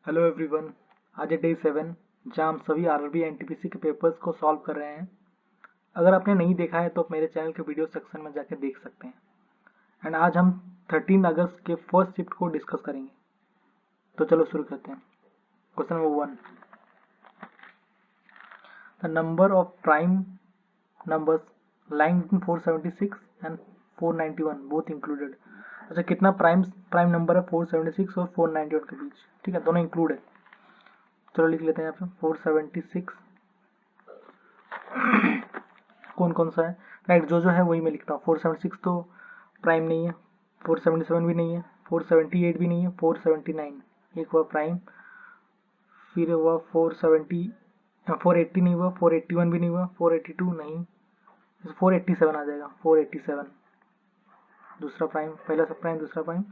Hello everyone. आज है day 7 जहाँ हम सभी आरआरबी एनटीपीसी के पेपर्स को सॉल्व कर रहे हैं। अगर आपने नहीं देखा है तो आप मेरे चैनल के वीडियो सेक्शन में जाकर देख सकते हैं। एंड आज हम 13 अगस्त के फर्स्ट शिफ्ट को डिस्कस करेंगे। तो चलो शुरू करते हैं। Question number 1, the number of prime numbers lying between 476 and 491 both included. अच्छा, कितना प्राइम नंबर है 476 और 491 के बीच? ठीक है, दोनों इंक्लूड है। चलो लिख लेते हैं यहाँ पे 476 कौन कौन सा है। राइट, जो है वही मैं लिखता हूँ। 476 तो प्राइम नहीं है, 477 भी नहीं है, 478 भी नहीं है, 479 एक हुआ प्राइम, फिर हुआ 480 नहीं हुआ, 481 भी नहीं हुआ, 482 नहीं, 487 आ जाएगा। 487 दूसरा प्राइम, पहला सब प्राइम दूसरा प्राइम,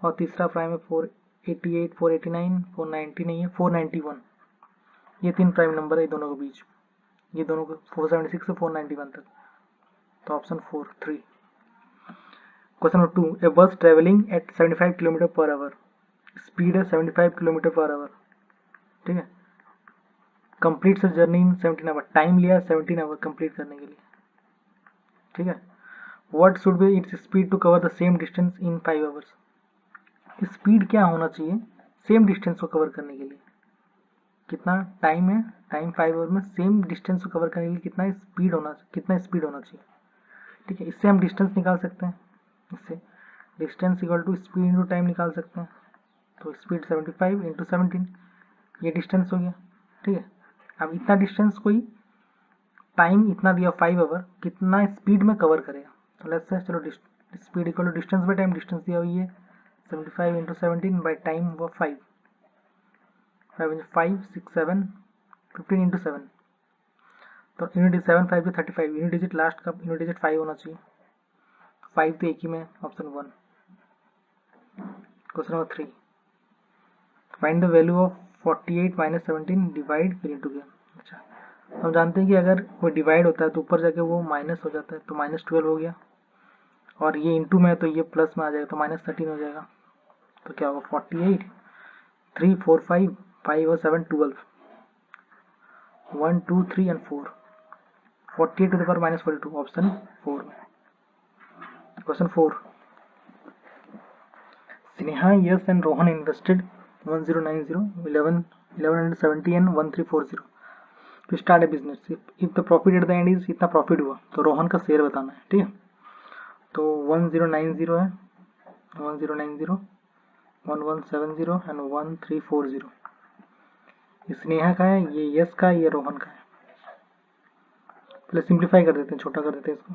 और तीसरा प्राइम है 488, 489, 490 नहीं है, 491। ये तीन प्राइम नंबर है दोनों के बीच, ये दोनों को 476 से 491 तक। तो ऑप्शन 4 3। क्वेश्चन नंबर 2, ए बस travelling at 75 kilometre per our, speed है 75 किलोमीटर पर आवर। ठीक है, कंप्लीट से जर्नी इन 17 आवर, टाइम लिया 17 आवर कंप्लीट करने के लिए। ठीक है, what should be its speed to cover the same distance in 5 hours. Speed क्या होना चाहिए सेम डिस्टेंस को कवर करने के लिए? कितना टाइम है, टाइम 5 आवर में सेम डिस्टेंस को कवर करने के लिए कितना स्पीड होना चाहिए। ठीक है, इससे हम डिस्टेंस निकाल सकते हैं। इससे distance equal to speed into time निकाल सकते हैं। तो स्पीड 75 इंटू 17, ये डिस्टेंस हो गया। ठीक है, अब इतना डिस्टेंस कोई टाइम इतना दिया 5 आवर, कितना स्पीड में कवर करेगा? तो लेट्स से चलो speed equal to distance by time, distance दिया हुई है 75 इंटू 17 बाई टाइम हुआ 5, 5 6 7 15 इंटू 7। तो यूनिट 7 5 35, यूनिट डिजिट लास्ट का यूनिट डिजिट 5 होना चाहिए। 5 तो एक ही में, option 1। Question number 3, find the value of 48 minus 17 divide फिर इंटू गया। अच्छा, हम जानते हैं कि अगर वो डिवाइड होता है तो ऊपर जाके वो माइनस हो जाता है, तो -12 हो गया, और ये इंटू में तो ये प्लस में आ जाएगा, तो -13 हो जाएगा। तो क्या होगा 48 3 4 5 5 और 7 12 1 2 3 and 4, 48 to the power -42, option 4 में। Question 4, Sneha, Yes and Rohan invested 1090, 1170 and 1340 to start a business. If the profit at the end is इतना प्रॉफिट हुआ तो रोहन का शेयर बताना है। ठीक है, तो 1090 है, 1090, 1170 एंड 1340। ये स्नेहा का है, ये यस का है, ये रोहन का है। पहले सिंप्लीफाई कर देते हैं, छोटा कर देते हैं इसको।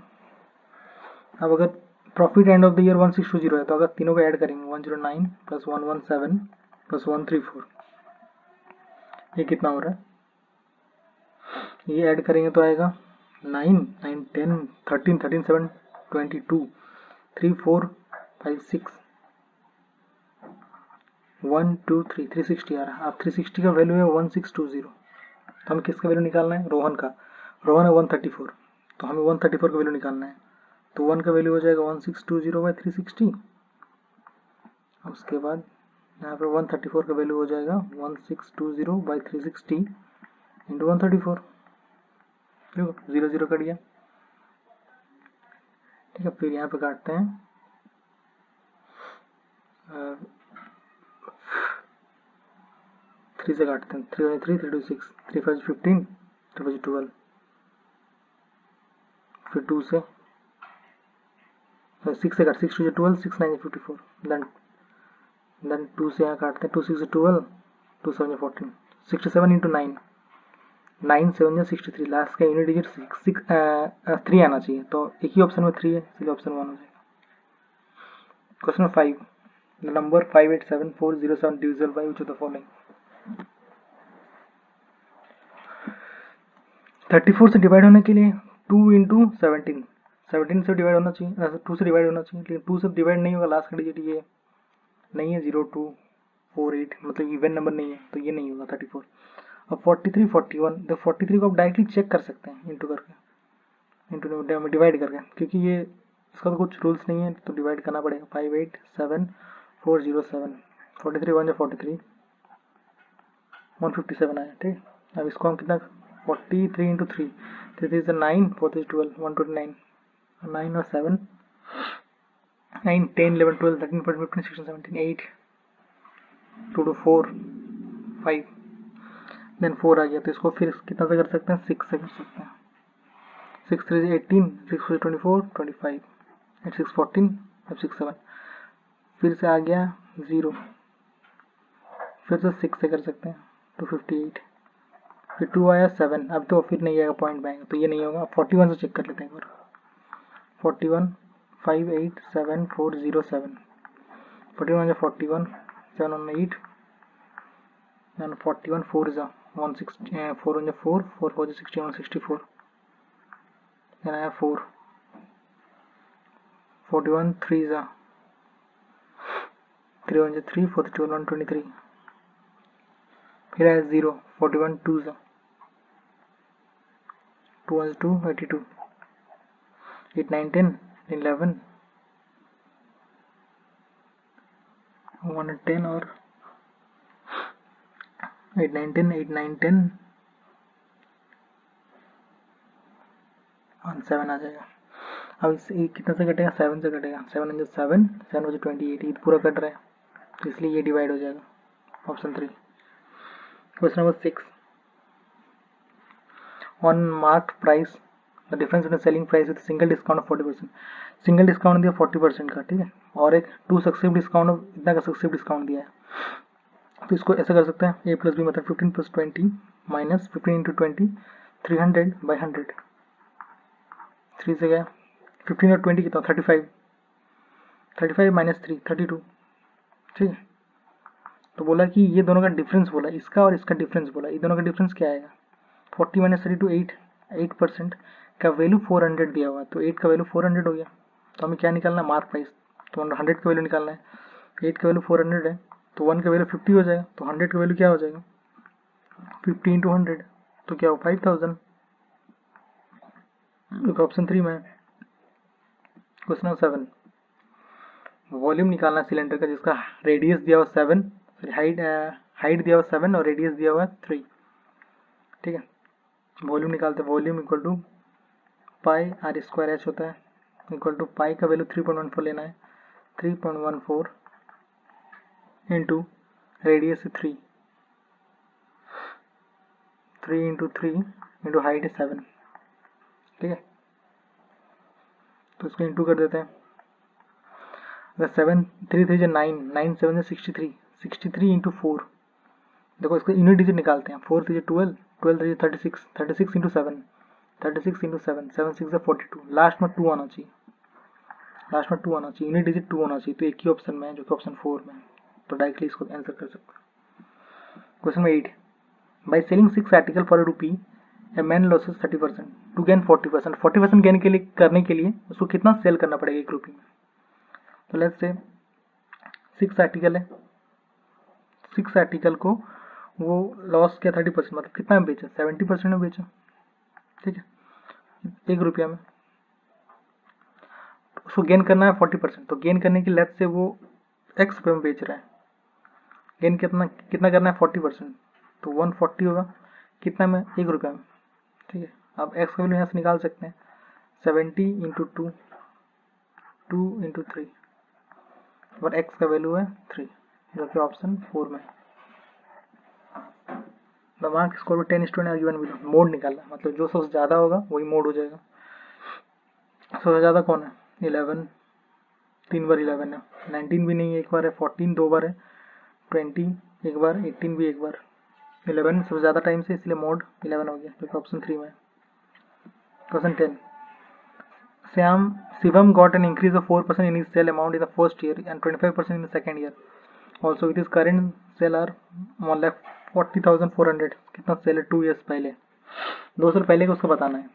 अब अगर profit end of the year 1620 है, तो अगर तीनों को ऐड करेंगे 109 प्लस 117 प्लस 134, ये कितना हो रहा है? ये ऐड करेंगे तो आएगा 9 9 10 13 13 7 22 3 4 5 6 1 2 3 360 आ रहा है। अब 360 का वैल्यू है 1620, तो हमें किसका वैल्यू निकालना है? रोहन का। रोहन है 134, तो हमें 134 का वैल्यू निकालना है। तो 1 का वैल्यू हो जाएगा 1620 बाई 360, उसके बाद यहाँ पर 134 का वैल्यू हो जाएगा 1620 बाई 360 इंटू 134। देखो 0 0 कट गया। ठीक है, फिर यहाँ पे काटते हैं, 3 से काटते हैं, 3 3 3 2 6 3 5 15 3 5 12, फिर 2 से 6 से काट, 6 2 12 6 9 54, देन 2 से यहाँ काटते हैं, 2 6 12 2 7 14, 67 इंटू 9 9 7 63, लास्ट का यूनिट डिजिट 3 आना चाहिए, तो एक ही ऑप्शन में 3 है, इसलिए ऑप्शन 1 हो जाएगा। Question 5, the number 587407 divisible by which of the following. 34 से डिवाइड होने के लिए 2 इंटू 17, 17 से डिवाइड होना चाहिए, 2 से डिवाइड होना चाहिए, लेकिन 2 से डिवाइड नहीं होगा, लास्ट का डिजिट ये नहीं है, 0248, मतलब इवन नंबर नहीं है, तो ये नहीं होगा 34। अब 43 41, तो 43 को आप डायरेक्टली चेक कर सकते हैं इंटू करके, इंटू डिवाइड करके, क्योंकि ये इसका तो कुछ रूल्स नहीं है, तो डिवाइड करना पड़ेगा। 587 407, 43 1 43, 157 आया, ठीक। अब इसको हम कितना 43 इंटू 3, 3 से 9, 4 से 12, 129, 9 और 7, 9, 10, 11, 12, 13, 14, 15, 16, 17, 8, 2 to 4, 5, देन 4 आ गया, तो इसको फिर कितना से कर सकते हैं, 6 से कर सकते हैं। 6 3 से 18, 6 4 24, 25, 8 6 14, 5 6 7, फिर से आ गया 0, फिर से 6 से कर सकते हैं, 258, फिर 2 आया 7, अब तो फिर नहीं आएगा, पॉइंट में आएगा, तो ये नहीं होगा। 41 से चेक कर लेते हैं एक बार, 41, 5 8 7 4 0 7, 41 41, 7 on 8, and 41 4 is 160, 4 on 4, 4 4 is 60, 164, then I have 4, 41 3 is 3 on 3, 42 123, फिर है 0, 41 2 is 2 on 2, 82, 8 9 10, 11, 1 and 10, और 8 9 10, 8 9 10 और 7 आ जाएगा। अब इसे कितना से कटेगा, 7 से कटेगा, 7 इंटू 7, 7 बजे 28, ये पूरा कट रहा है, तो इसलिए ये डिवाइड हो जाएगा, option 3। Question number 6, on mark price the difference in selling price with single discount of 40%, single discount दिया 40% का, ठीक है, और एक 2 सक्सेसिव डिस्काउंट, इतना का सक्सेसिव डिस्काउंट दिया है, तो इसको ऐसा कर सकते हैं, a प्लस बी मतलब 15 प्लस 20 माइनस 15 इंटू 20, 300 बाई 100, 3 से गया 15 और 20 कितना, 35, 35 माइनस 3 32, ठीक है। तो बोला कि ये दोनों का डिफरेंस बोला, इसका और इसका डिफरेंस बोला, ये दोनों का डिफरेंस क्या आएगा, 40 माइनस 32 8, 8% का वैल्यू 400 दिया हुआ है, तो 8 का वैल्यू 400 हो गया, तो हमें क्या निकालना है, मार्क प्राइस, तो 100 का वैल्यू निकालना है, 8 का वैल्यू 400 है, तो 1 का वैल्यू 50 हो जाएगा, तो 100 का वैल्यू क्या हो जाएगा, 50 इंटू 100, तो क्या हो 5000, जो ऑप्शन 3 में है। क्वेश्चन नंबर 7, वॉल्यूम निकालना सिलेंडर का जिसका रेडियस दिया हुआ 7, हाइट दिया हुआ 7 और रेडियस दिया हुआ 3, ठीक है। वॉल्यूम निकालते हैं, volume equal to pi R square H होता है, इक्वल टू पाई का वैल्यू 3.14 लेना है, 3.14 into radius 3, 3 into 3 into height है 7, ठीक है, तो इसको इंटू कर देते हैं, अगर 7 3 3 9, 9 7 63, 63 इंटू 4, देखो इसको यूनिट डिजिट निकालते हैं, 4 3 12, 12 3 36, 36 इंटू 7, 36 इंटू 7, 7 6 42, लास्ट में 2 आना चाहिए, लास्ट में 2 आना चाहिए, यूनिट डिजिट 2 आना चाहिए, तो एक ही ऑप्शन में है जो कि ऑप्शन 4 में है, तो डायरेक्टली इसको आंसर कर सकते हैं। Question number 8, by selling 6 article for rupee a man losses 30% to gain 40%, 40% gain के लिए करने के लिए उसको कितना सेल करना पड़ेगा एक रुपी में, तो लेट्स से 6 आर्टिकल है, 6 आर्टिकल को वो लॉस किया 30%, मतलब कितना में बेचा, 70% में बेचा, ठीक है, 1 रुपया में, उसको गेन करना है 40%, तो गेन करने के लेट्स से वो x रुपये में बेच रहा है, गेन कितना कितना करना है 40%, तो 140 होगा, कितना में, 1 रुपया में, ठीक है। अब x का वैल्यू यहाँ से निकाल सकते हैं, 70 इंटू 2, 2 इंटू 3, और x का वैल्यू है 3, जो कि ऑप्शन 4 में है। The mark score 10:9 are given below, mode निकालना, मतलब जो सबसे ज़्यादा होगा वही मोड हो जाएगा, सबसे ज़्यादा कौन है, 11, 3 बार 11 है, 19 भी नहीं है, एक बार है, 14 2 बार है, 20 एक बार, 18 भी एक बार, 11 सबसे ज़्यादा टाइम से, इसलिए मोड 11 हो गया, जो कि ऑप्शन 3 में है। Question 10, Shivam got an increase of 4% in his sale amount in the first year and 25% in the second year. Also, with his current sale are 1,40,400. कितना सेल है 2 years पहले, 2 साल पहले का उसको बताना है,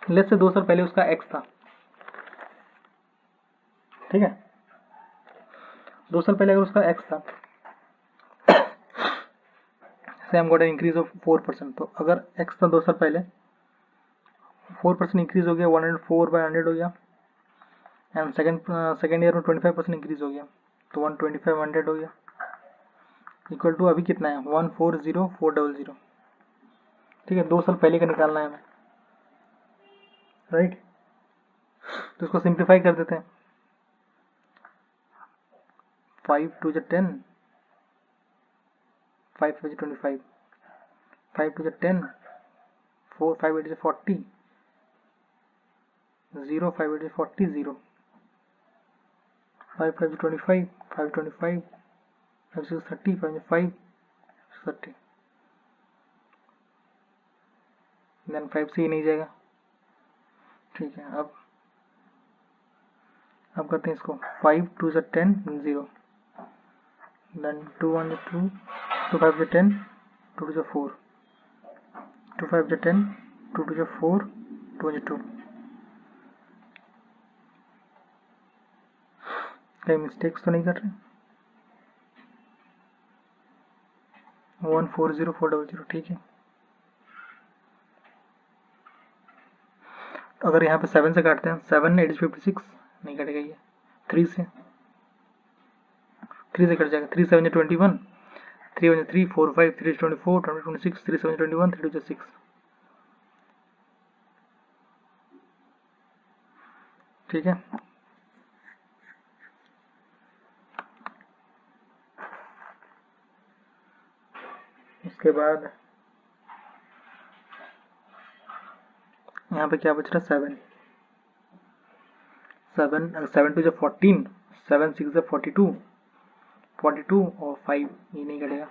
लेट्स से 2 साल पहले उसका x था, ठीक है, 2 साल पहले अगर उसका x था, Sam got an increase of 4%, तो अगर x था 2 साल पहले, 4% इंक्रीज हो गया, 104/100 हो गया, एंड सेकेंड ईयर में 25% इंक्रीज हो गया, तो 125/100 हो गया, इक्वल टू अभी कितना है 140400, ठीक है, 2 साल पहले का निकालना है हमें, राइट। तो इसको सिंप्लीफाई कर देते हैं, 5 2 10, 5 5 25, 5 2 10, 4 5 8 40, 0 5 8 40 0, 5 5 25, 5 25, 5 6 30, 5 5 30, देन 5 से ही नहीं जाएगा, ठीक है। अब करते हैं इसको, 5 2 10 0, देन 2 1 2, 2 5 10, 2 2 4, 2 5 10, 2 2 4, 2 2, कहीं मिस्टेक्स तो नहीं कर रहे, 140400, ठीक है। अगर यहाँ पे 7 से काटते हैं, 7 8 56, नहीं कटेगा ये, 3 से कट जाएगा, 3 7 21, 3 1 3 4 5, 3 24, 26, 3 7 21, 3 2 6, ठीक है। उसके बाद यहाँ पे क्या बच रहा है, 7 7 7 2 14, 7 6 42, 42 और 5, ये नहीं कटेगा।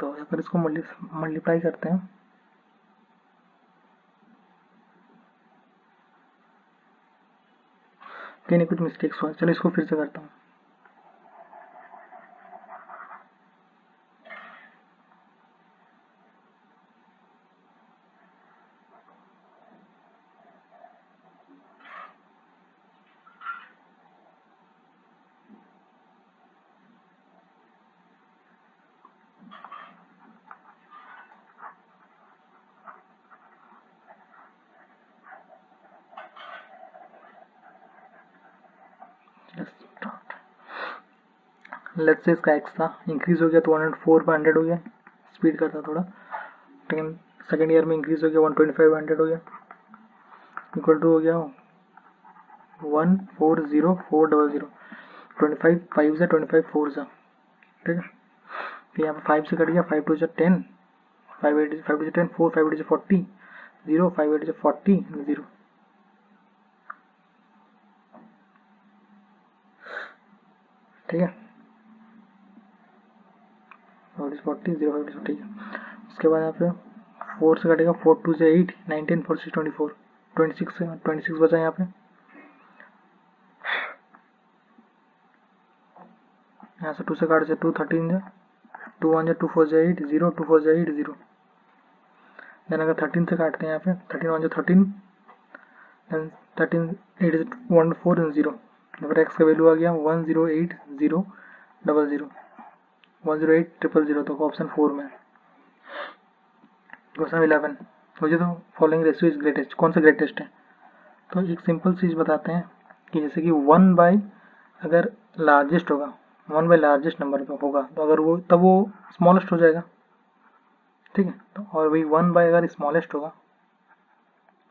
तो अगर इसको मल्टीप्लाई करते हैं, नहीं कुछ मिस्टेक्स हुआ, चलो इसको फिर से करता हूँ। लेट्स से इसका एक्स था, इंक्रीज हो गया तो 104 पर 100 हो गया, स्पीड करता थोड़ा, लेकिन सेकेंड ईयर में इंक्रीज हो गया 125 100 हो गया, इक्वल टू हो गया 140400, 25 5 से 25 4 से, ठीक है। तो यहाँ पे 5 से कट गया, 5 2 10, 5 8 5 2 10, 4 5 8 40, 0 5 8 40 0, ठीक है, 40 0 5, ठीक है। उसके बाद यहाँ पे 4 से कटेगा, 4 2 से 8, 19 4 6 24, 26 बचा यहाँ पे, यहाँ से 2 से काट से 2 13 जा, 2 1 जा, 2 4 जा 8 0, 2 4 जा 8 0, देन अगर 13 से काटते हैं यहाँ पे, 13 1 जा 13, देन 13 8 1 4 0, अगर एक्स का वैल्यू आ गया 1080 00 108 000, तो ऑप्शन 4 में। क्वेश्चन 11, मुझे तो फॉलोइंग रेशियो इज ग्रेटेस्ट, कौन सा ग्रेटेस्ट है? तो एक सिंपल चीज़ बताते हैं कि जैसे कि 1 बाय अगर लार्जेस्ट होगा, 1 बाय लार्जेस्ट नंबर पे होगा, तो अगर वो तब वो स्मॉलेस्ट हो जाएगा, ठीक है। तो और वही 1 बाय अगर स्मॉलेस्ट होगा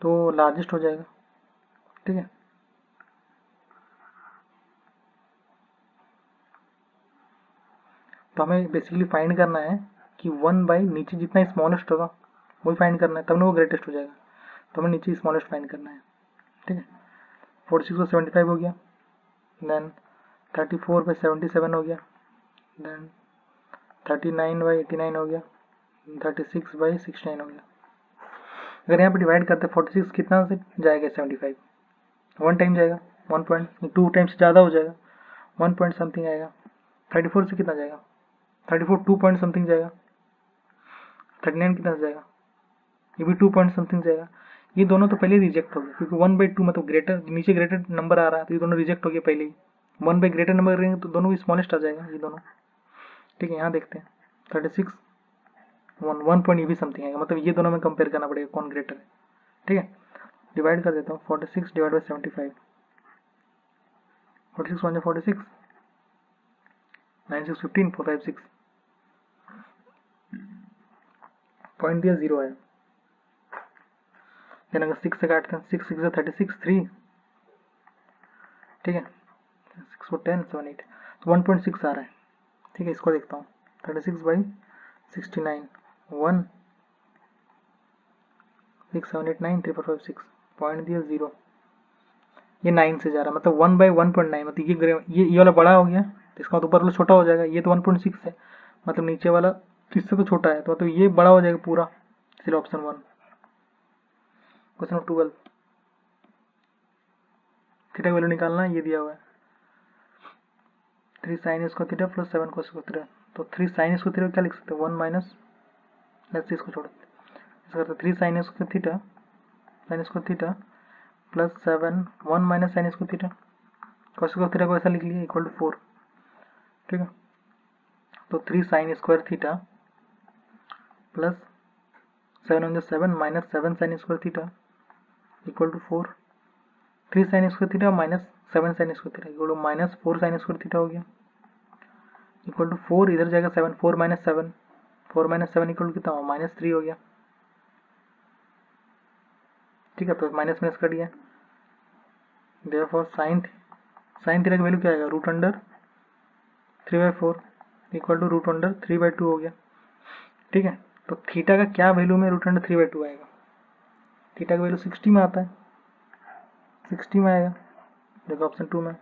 तो लार्जेस्ट हो जाएगा, ठीक है। तो हमें बेसिकली फाइंड करना है कि 1 बाय नीचे जितना स्मॉलेस्ट होगा वही फाइंड करना है, तब ना वो ग्रेटेस्ट हो जाएगा। तो हमें नीचे स्मॉलेस्ट फाइंड करना है, ठीक है। 46 बाई 75 हो गया, देन 34 बाई 77 हो गया, देन 39 बाई 89 हो गया, 36 बाई 69 हो गया। अगर यहाँ पे डिवाइड करते हैं 46 कितना से जाएगा 75, 1 टाइम जाएगा, 1.2 टाइम्स ज़्यादा हो जाएगा, 1 पॉइंट समथिंग आएगा। 34 से कितना जाएगा, 34 2 पॉइंट समथिंग जाएगा, 39 कितना जाएगा, ये भी 2 पॉइंट समथिंग जाएगा। ये दोनों तो पहले रिजेक्ट हो गए क्योंकि 1/2 मतलब ग्रेटर, नीचे ग्रेटर नंबर आ रहा है, तो ये दोनों रिजेक्ट हो गए पहले ही। 1 बाई ग्रेटर नंबर रहेंगे तो दोनों स्मॉलेस्ट आ जाएगा, ये दोनों, ठीक है। यहाँ देखते हैं 36 1 पॉइंट, ये भी समथिंग आएगा, मतलब ये दोनों में कंपेयर करना पड़ेगा कौन ग्रेटर है, ठीक है। डिवाइड कर देता हूँ, 46 डिवाइड बाई 75, 46 1 46, 9 6 15 4 5 6 पॉइंट दिया 0 है। देन अगर 6 से काटते हैं 6 6 36 3, ठीक है 6 4 10 7 8 तो 1.6 आ रहा है। ठीक है इसको देखता हूँ 36/69 1 6 7 8 9 3 4 5 6 पॉइंट दिया 0, ये 9 से जा रहा है मतलब 1/1.9 मतलब ये वाला बड़ा हो गया तो इसका मतलब ऊपर वाला छोटा हो जाएगा। ये तो 1.6 है मतलब नीचे वाला इससे तो छोटा है तो मतलब ये बड़ा हो जाएगा पूरा, इसलिए option 1। Question number 12 theta value निकालना है, ये दिया हुआ है 3 sin square theta plus 7 cos square theta. तो 3 sin स्क्वायर थीटा क्या लिख सकते हैं 1 माइनस, लेट्स इसको छोड़ देते हैं, इसको 3 sin square theta plus 7 1 minus sin square theta cos square theta को ऐसा लिख लिया इक्वल टू 4। ठीक है तो 3 sin square theta plus 7 on 7 minus 7 sin square theta equal to 4। 3 sin square theta minus 7 sin square theta equal to minus 4 sin square theta हो गया equal to 4, इधर जाएगा 7 4 माइनस 7 4 माइनस 7 इक्वल टू कितना हुआ -3 हो गया। ठीक है तो माइनस माइनस कट गया, देयरफॉर साइन थीटा की वैल्यू क्या आएगा √3/4 इक्वल टू √3/2 हो गया। ठीक है तो थीटा का क्या वैल्यू में √3/2 आएगा, थीटा का वैल्यू 60 में आता है, 60 में आएगा, देखो ऑप्शन 2 में।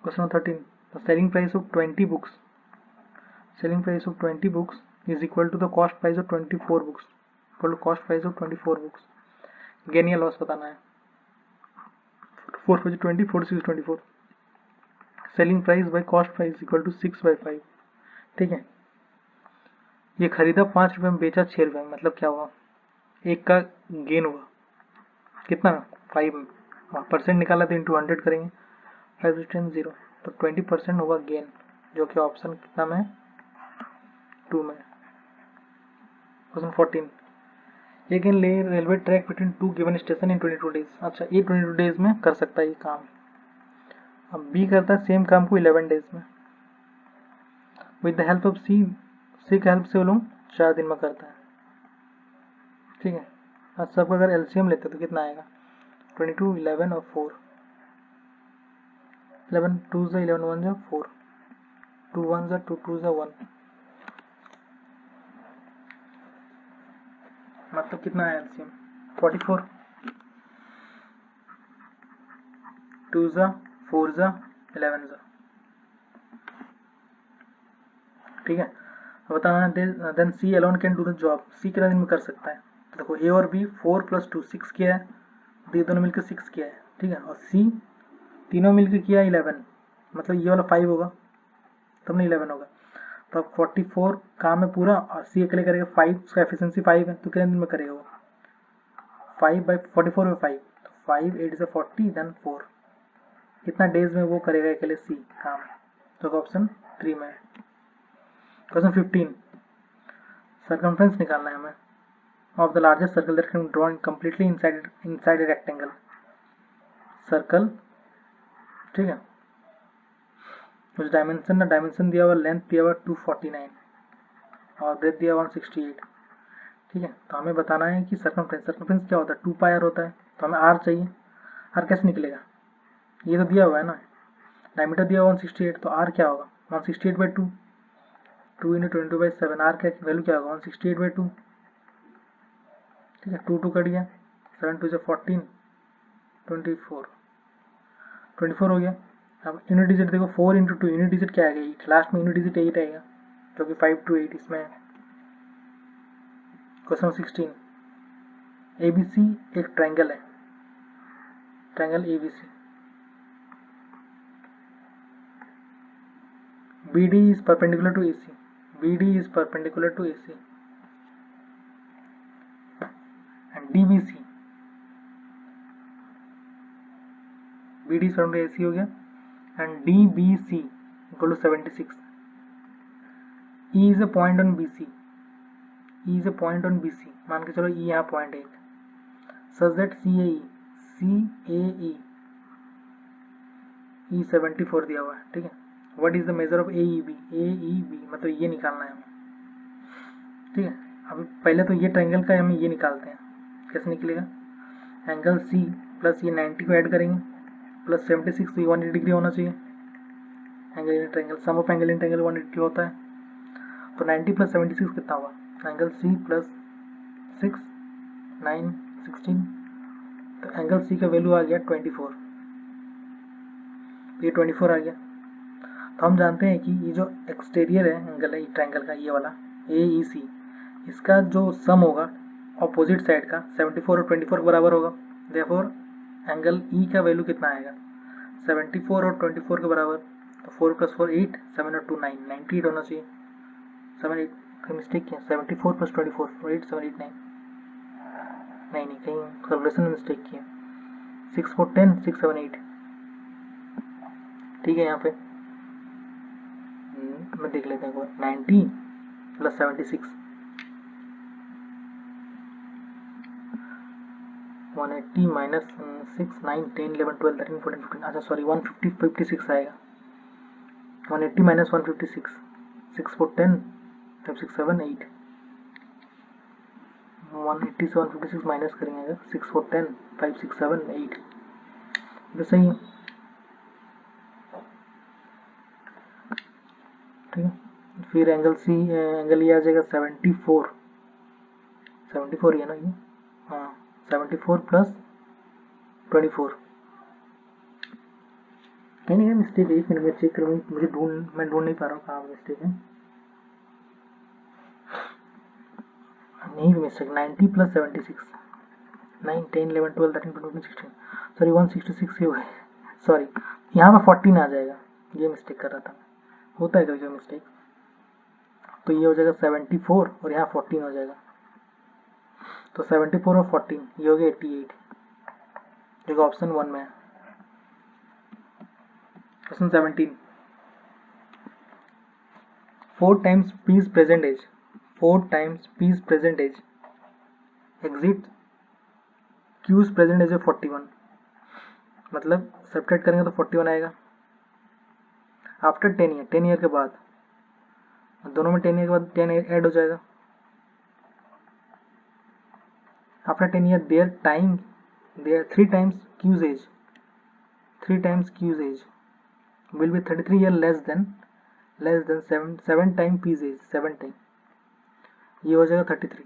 Question number 13 the selling price of 20 books is equal to the cost price of 24 books equal to cost price of 24 books. Gain या लॉस बताना है। 4 5 20 4 6 24 selling price by cost price equal to 6/5। ठीक है ये खरीदा 5 रुपये में, बेचा 6 रुपये में, मतलब क्या हुआ एक का गेन हुआ कितना 5 में, परसेंट निकाला तो इंटू 100 करेंगे 5 10 0 तो 20% होगा गेन, जो कि ऑप्शन कितना में 2 में। क्वेश्चन 14 ये कैन ले railway track between 2 given station इन 22 डेज। अच्छा ये 22 डेज में कर सकता है ये काम। अब बी करता है सेम काम को 11 डेज में विद द हेल्प ऑफ सी के हेल्प से वो लोग 4 दिन में करता है। ठीक है अब सबका अगर एलसीएम लेते तो कितना आएगा 22 11 और 4 11 2 से 11 1 जा 4 2 1 जा 2 2 जा 1 मतलब कितना है एलसीएम 44 2 जा 4 जा 11 जा। ठीक है अब बताना then C alone can do the job, see कितना दिन में कर सकता है। तो देखो ए और बी 4 + 2 6 किया है, तो ये दोनों मिलकर 6 किया है। ठीक है और सी तीनों मिलकर किया 11 मतलब ये वाला 5 होगा तब नहीं 11 होगा। तो अब 44 काम है पूरा और सी अकेले करेगा 5, उसका एफिशिएंसी 5 है तो कितने दिन में करेगा वो 5/44 में 5 तो 5 8 से 40 देन 4 कितना डेज में वो करेगा अकेले सी काम, तो ऑप्शन 3 में है। क्वेश्चन 15 सर्कमफ्रेंस निकालना है हमें of the largest circle that can draw completely inside a rectangle circle. ठीक है कुछ डायमेंशन दिया हुआ, लेंथ दिया हुआ 249 और ब्रेथ दिया 168। ठीक है तो हमें बताना है कि सर्कमफ्रेंस क्या होता है 2 पाई होता है, तो हमें आर चाहिए। आर कैसे निकलेगा, ये तो दिया हुआ है ना, डायमीटर दिया हुआ 168 तो आर क्या होगा 168/2 2 × 22/7 आर क्या वैल्यू क्या होगा 168/2। ठीक है 2 2 कट गया 7 2 से 14 24 हो गया। अब यूनिट डिजिट देखो 4 × 2 यूनिट डिजिट क्या आएगा 8, लास्ट में यूनिट डिजिट 8 आएगा जो कि 5 to 8 इसमें है। क्वेश्चन 16 ABC एक ट्रायंगल है, triangle ABC BD is perpendicular to AC, BD is perpendicular to AC and DBC, BD is perpendicular to AC हो गया and DBC equal to 76। E is a point on BC, E is a point on BC मान के चलो E यहाँ point है such that CAE E 74 दिया हुआ है। ठीक है what is the measure of A E B मतलब ये निकालना है हमें, ठीक है। अभी पहले तो ये ट्रायंगल का हम ये निकालते हैं, कैसे निकलेगा, एंगल सी प्लस ये 90 को ऐड करेंगे प्लस 76, तो ये 180 डिग्री होना चाहिए। Angle in triangle, sum of angle in triangle 180 होता है, तो 90 प्लस 76 कितना हुआ, एंगल सी प्लस 6 9 16, तो एंगल सी का वैल्यू आ गया 24, ये 24 आ गया। तो हम जानते हैं कि ये जो एक्सटीरियर है एंगल है ट्रायंगल का, ये वाला ए ई सी, इसका जो सम होगा ऑपोजिट साइड का 74 और 24 के बराबर होगा। देयरफॉर एंगल ई का वैल्यू कितना आएगा, 74 और 24 के बराबर, तो 4 + 4 8, 7 और 2 9, 98 होना चाहिए। 7 8 का मिस्टेक किया, 74 + 24 8 7 8 9, नहीं कहीं कैलकुलेशन में मिस्टेक किया, 6 4 10 6 7 8, ठीक है। यहाँ पे मैं देख लेते हैं, 90 + 76 180 माइनस 6 9 10 11 12 13 14 15, अच्छा सॉरी 150 56 आएगा, 180 माइनस 156, 6 4 10 5 6 7 8, 180 से 156 माइनस करेंगे अगर 6 4 10 5 6 7 8, तो सही है, ठीक है। फिर एंगल सी, एंगल ये आ जाएगा 74 74 है ना ये, हाँ 74 + 24, कहीं नहीं है मिस्टेक, एक मिनट में चेक करूँ, मैं ढूंढ नहीं पा रहा हूँ कहाँ मिस्टेक है, नहीं मिस्टेक 90 + 76 9 10 11 12 13 14 16, सॉरी 166 ही हुआ है, सॉरी यहाँ पे 14 आ जाएगा, ये मिस्टेक कर रहा था, होता है कभी मिस्टेक, तो ये हो जाएगा 74 और यहाँ 14 हो जाएगा, तो 74 और 14 ये हो गया 88, जो कि ऑप्शन 1 में है। Question 17, 4 times P's present age, 4 times P's present age exceeds Q's present age है 41, मतलब सब्ट्रैक्ट करेंगे तो 41 आएगा। आफ्टर 10 ईयर के बाद, दोनों में 10 ईयर के बाद 10 ऐड हो जाएगा। After 10 year there 3 times Q's age, 3 times Q's age will be 33 year less than 7 time P's age, 7 time, ये हो जाएगा 33।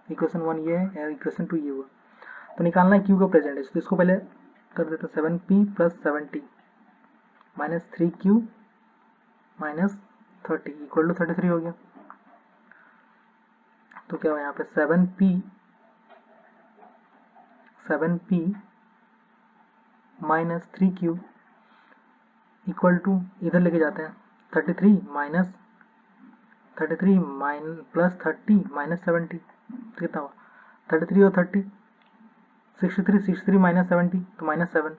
इक्वेशन 1 ये है, इक्वेशन 2 ये हुआ। तो निकालना है क्यू का प्रेजेंट एज, तो इसको पहले कर देते हैं 7p + 70 minus 3q minus 30 equal to 33 हो गया। तो क्या हुआ यहाँ पे 7p minus 3q equal to, इधर लेके जाते हैं 33 प्लस 30 माइनस 70, कितना हुआ 33 और 30 63 माइनस 70 तो -7,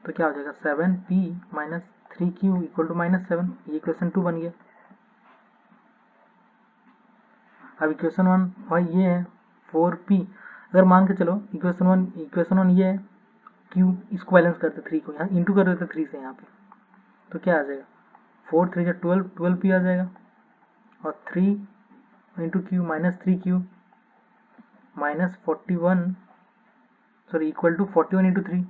तो क्या हो जाएगा 7p minus 3q equal to -7, ये इक्वेशन 2 बन गया। अब इक्वेशन 1 भाई ये है 4p, अगर मान के चलो इक्वेशन 1 ये है q, इसको बैलेंस करते 3 को यहाँ इंटू कर देते 3 से यहाँ पे, तो क्या आ जाएगा 4 3 जा 12p आ जाएगा, और 3 into q minus 3q minus 41, sorry equal to 41 into 3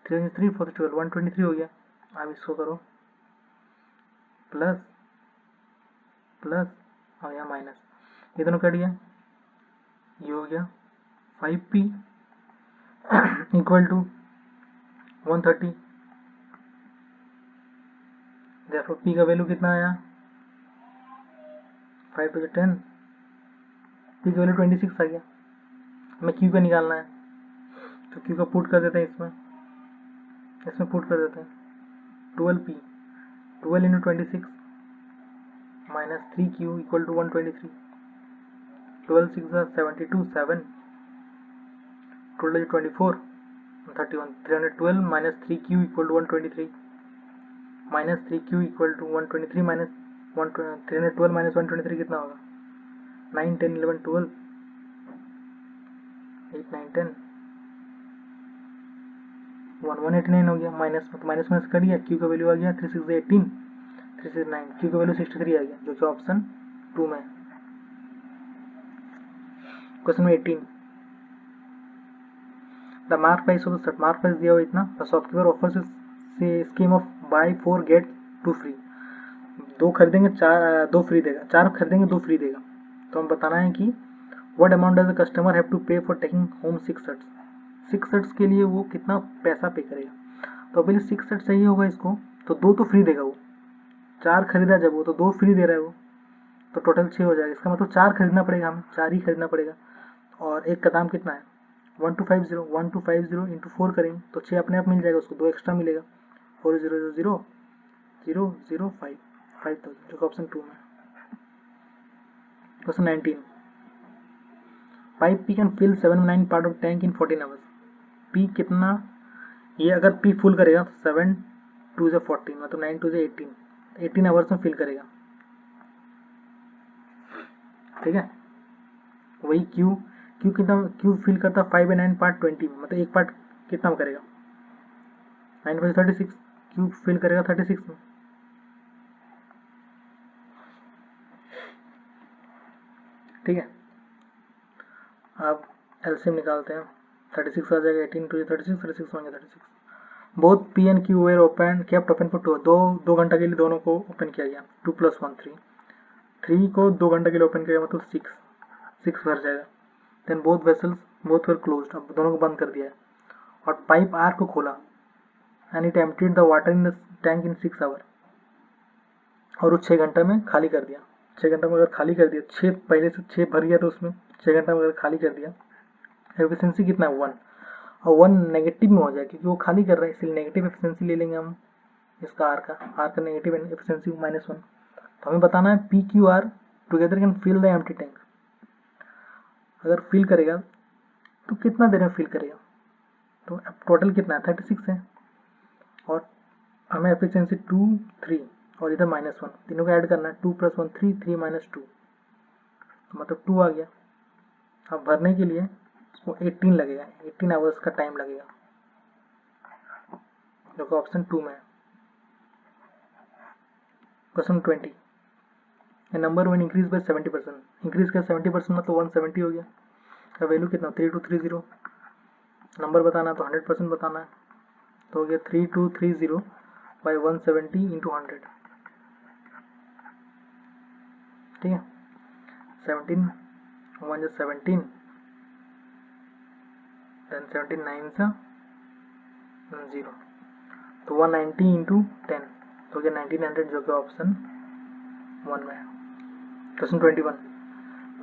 3 3 4 12 123 हो गया। अब इसको करो प्लस प्लस और यहाँ माइनस, ये दोनों कट गया, ये हो गया 5p इक्वल टू 130, देखो p का वैल्यू कितना आया 5 to 10, p का वैल्यू 26 आ गया। हमें q का निकालना है, तो q का पुट कर देते हैं इसमें पुट कर देते हैं 12p 12 into 26 minus 3q equal to 123, 12 6 72 7 12 24 31 312 minus 3q equal to 123 minus 3q equal to 123 minus 312 minus 123 कितना होगा 9 10 11 12 8 9 10 189 हो गया, माइनस में तो माइनस माइनस कट गया, क्यू का वैल्यू आ गया 3 6 18, 3 6 9, क्यू का वैल्यू 63 आ गया, जो कि ऑप्शन 2 में है। Question number 18, the mark price of the mark price दिया हुआ इतना, the shopkeeper offers scheme of buy 4 get 2 free, 2 खरीदेंगे 4 2 फ्री देगा, 4 खरीदेंगे 2 फ्री देगा। तो हम बताना है कि what amount does the customer have to pay for taking home 6 shirts, 6 shirts के लिए वो कितना पैसा पे करेगा। तो अभी 6 शर्ट चाहिए होगा इसको, तो 2 तो फ्री देगा वो, 4 खरीदा जब वो तो 2 फ्री दे रहा है वो, तो टोटल 6 हो जाएगा। इसका मतलब 4 खरीदना पड़ेगा, हमें 4 ही खरीदना पड़ेगा। और एक का दाम कितना है 1250 इंटू 4 करेंगे तो 6 अपने आप मिल जाएगा, उसको 2 एक्स्ट्रा मिलेगा, 400005 5000, जो कि ऑप्शन 2 में। Question 19, pipe P can fill 7 part of tank in 14 hours, P कितना, ये अगर पी फुल करेगा तो 7 2 से 14 मतलब 9 2 से 18 आवर्स में फिल करेगा, ठीक है। वही क्यू कितना, क्यू फिल करता 5 बाई 9 पार्ट 20 में, मतलब एक पार्ट कितना में करेगा 9 5 36, क्यू फिल करेगा 36 में, ठीक है। अब एलसीएम निकालते हैं, 36 आ जाएगा, 18 टू 36, 36 होंगे 36। Both P and Q were open kept open for 2 घंटा के लिए दोनों को ओपन किया गया, 2 + 1 3, 3 को 2 घंटे के लिए ओपन किया मतलब 6 भर जाएगा। Then both vessels both were closed, अब दोनों को बंद कर दिया है, और पाइप आर को खोला and it emptied the water in the tank in 6 hour, और वो 6 घंटे में खाली कर दिया। 6 घंटे में अगर खाली कर दिया, 6 पहले से 6 भर गया तो उसमें 6 घंटे में अगर खाली कर दिया, एफिशिएंसी कितना है 1, और 1 नेगेटिव में हो जाए क्योंकि वो खाली कर रहा है, इसलिए नेगेटिव एफिशिएंसी ले लेंगे हम इसका आर का नेगेटिव एफिशिएंसी -1। तो हमें बताना है P Q R together can fill the empty tank, अगर फिल करेगा तो कितना देर में फिल करेगा, तो टोटल कितना है 36 है, और हमें एफिशिएंसी 2 3 और इधर -1, तीनों को ऐड करना है, 2 + 1 3 3 - 2 मतलब 2 आ गया। अब भरने के लिए उसको 18 लगेगा, 18 आवर्स का टाइम लगेगा, जो कि ऑप्शन 2 में है। Question 20, A number one increase by 70%, increase किया 70% मतलब 170 हो गया, का वैल्यू कितना 3230, नंबर बताना है तो 100% बताना है, तो हो गया 3230 बाई 170 इंटू 100, ठीक है। 17 1 जो 17, देन 17 9 से 0, तो 190 इंटू 10 तो हो गया 1900, जो कि ऑप्शन 1 में है। क्वेश्चन 21,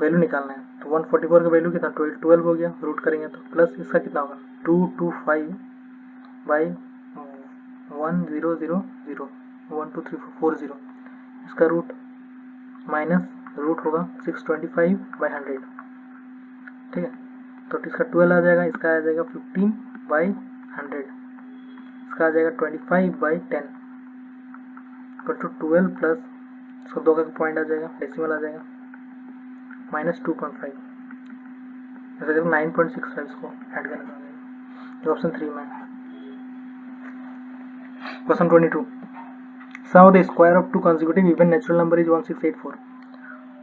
वैल्यू निकालना है, तो 144 का वैल्यू कितना 12 हो गया, रूट करेंगे तो प्लस इसका कितना होगा 225 बाई 1000 1 2 3 4 0, इसका रूट माइनस रूट होगा 625 बाई 100, ठीक है। तो इसका 12 आ जाएगा, इसका आ जाएगा 15 बाई 100, इसका आ जाएगा 25 बाई 10, तो 12 प्लस इसको 2 का पॉइंट आ जाएगा, डेसिमल आ जाएगा -2.5, ऐसा करके 9.65 इसको ऐड करना पड़ेगा, जो ऑप्शन 3 में है। Question 22, sum of the square of 2 consecutive even natural number is 1684,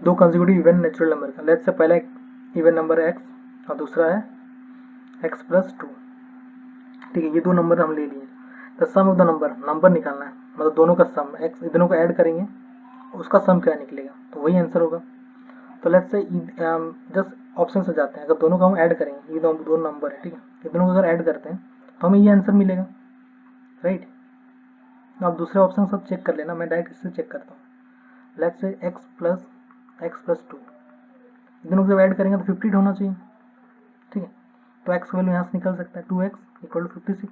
2 consecutive even natural number का, लेट्स से पहला इवन नंबर है x और दूसरा है x + 2, ठीक है। ये 2 नंबर हम ले लिए, तो सम ऑफ द नंबर निकालना है, मतलब दोनों का सम, x दोनों को ऐड करेंगे उसका सम क्या निकलेगा, तो वही आंसर होगा। तो लेट्स से जस्ट ऑप्शन से जाते हैं, अगर दोनों को हम ऐड करेंगे, ये दो नंबर है, ठीक है, ये दोनों को अगर ऐड करते हैं तो हमें ये आंसर मिलेगा, राइट। तो आप दूसरे ऑप्शन सब चेक कर लेना, मैं डायरेक्ट इससे चेक करता हूँ। लेट्स से x + 2, दोनों को जब ऐड करेंगे तो 50 होना चाहिए, ठीक है। तो x का वैल्यू यहाँ से निकल सकता है 2x = 56,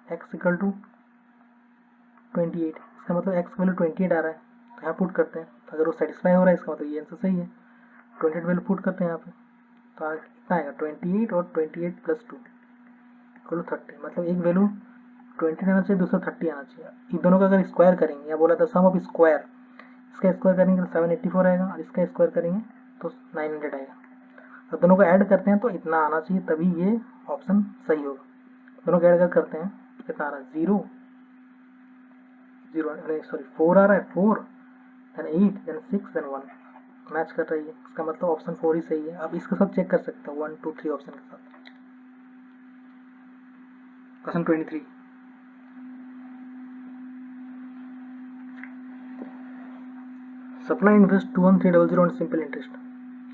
x = 28, इसका मतलब x का वैल्यू 28 आ रहा है, तो यहाँ पुट करते हैं, तो अगर वो सेटिस्फाई हो रहा है इसका मतलब ये आंसर सही है, 28 वैल्यू पुट करते हैं यहाँ पे, तो कितना आएगा 28 और 28 + 2 = 30, मतलब एक वैल्यू 20 आना चाहिए, दूसरा 30 आना चाहिए। इन दोनों का अगर स्क्वायर करेंगे, या बोला था सम ऑफ स्क्वायर, इसका स्क्वायर करेंगे तो 784 आएगा, और इसका स्क्वायर करेंगे तो 900 आएगा। दोनों को ऐड करते हैं तो इतना आना चाहिए, तभी ये ऑप्शन सही होगा। दोनों को ऐड करते हैं कितना आ रहा है 0 0 नहीं सॉरी 4 आ रहा है 4 देन 8 देन 6 देन 1 मैच कर रही है, इसका मतलब ऑप्शन 4 ही सही है। अब इसके साथ चेक कर सकते हो 1 2 3 ऑप्शन के साथ। क्वेश्चन 23 सपना इन्वेस्ट 21300 ऑन सिंपल इंटरेस्ट।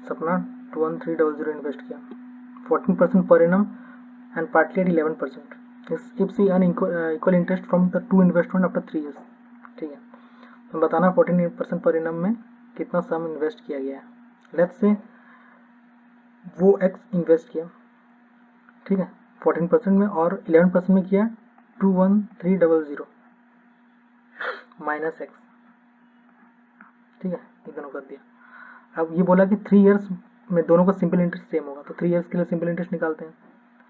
सपना 21300 इन्वेस्ट किया 14% पर एनम and partly at 11%। If C earn equal interest from the two investment after 3 years। ठीक है, तो बताना 14% पर एनम में कितना सम इन्वेस्ट किया गया है। लेट्स से वो एक्स इन्वेस्ट किया, ठीक है 14% में, और 11% में किया 21300 माइनस एक्स। ठीक है, ये दोनों कर दिया। अब ये बोला कि 3 years में दोनों का सिंपल इंटरेस्ट सेम होगा, तो 3 years के लिए सिंपल इंटरेस्ट निकालते हैं।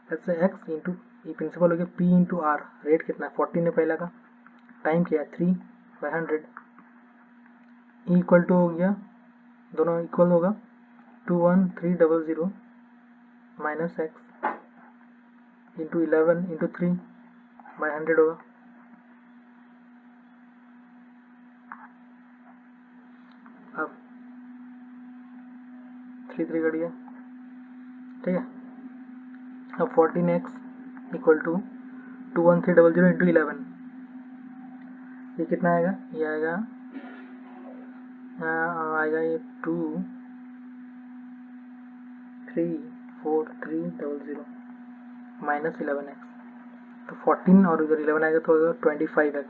लेट्स से एक्स इंटू ये प्रिंसिपल हो गया पी इंटू आर, रेट कितना है 14 है पहला का, टाइम क्या है 3/100, इक्वल टू हो गया, दोनों इक्वल होगा 21300 माइनस एक्स इंटू 11 इंटू 3/100 होगा। अब 3 कट गया, ठीक है। अब 14x इक्वल टू 21300 इंटू 11, ये कितना आएगा, ये आएगा ये 23430 माइनस 11x, तो 14 और इधर 11 आएगा तो होगा 25x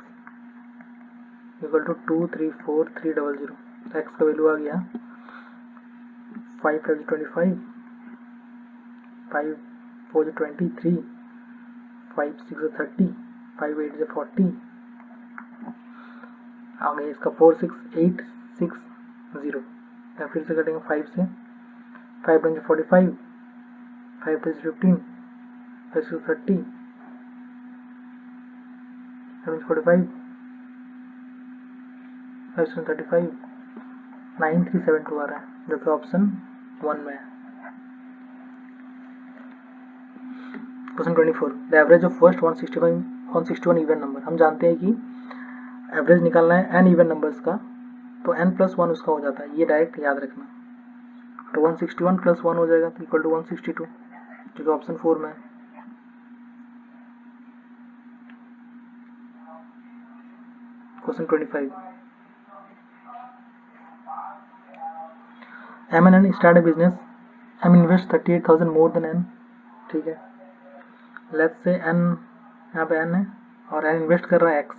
इक्वल टू 23430। एक्स का वैल्यू आ गया 5 5 25, 5 4 23, 5 6 30, 5 8 40, आगे इसका 46860। फिर से कटेंगे 5 से, 5 10 45, 5 10 15, 5 6 30, 7 45, 5 7 35, 9372 आ रहा है, जो कि ऑप्शन 1 में है। Question 24 the average of first 161 even number. हम जानते हैं कि एवरेज निकालना है n इवन नंबर्स का, तो n प्लस 1 उसका हो जाता है, ये डायरेक्ट याद रखना। तो 161 प्लस 1 हो जाएगा तो इक्वल टू 162, जो कि ऑप्शन 4 में है। Question 25 M and N start a business, M invest 38,000 more than N. ठीक है, लेट्स से एन, यहाँ पे एन है और एन इन्वेस्ट कर रहा है एक्स,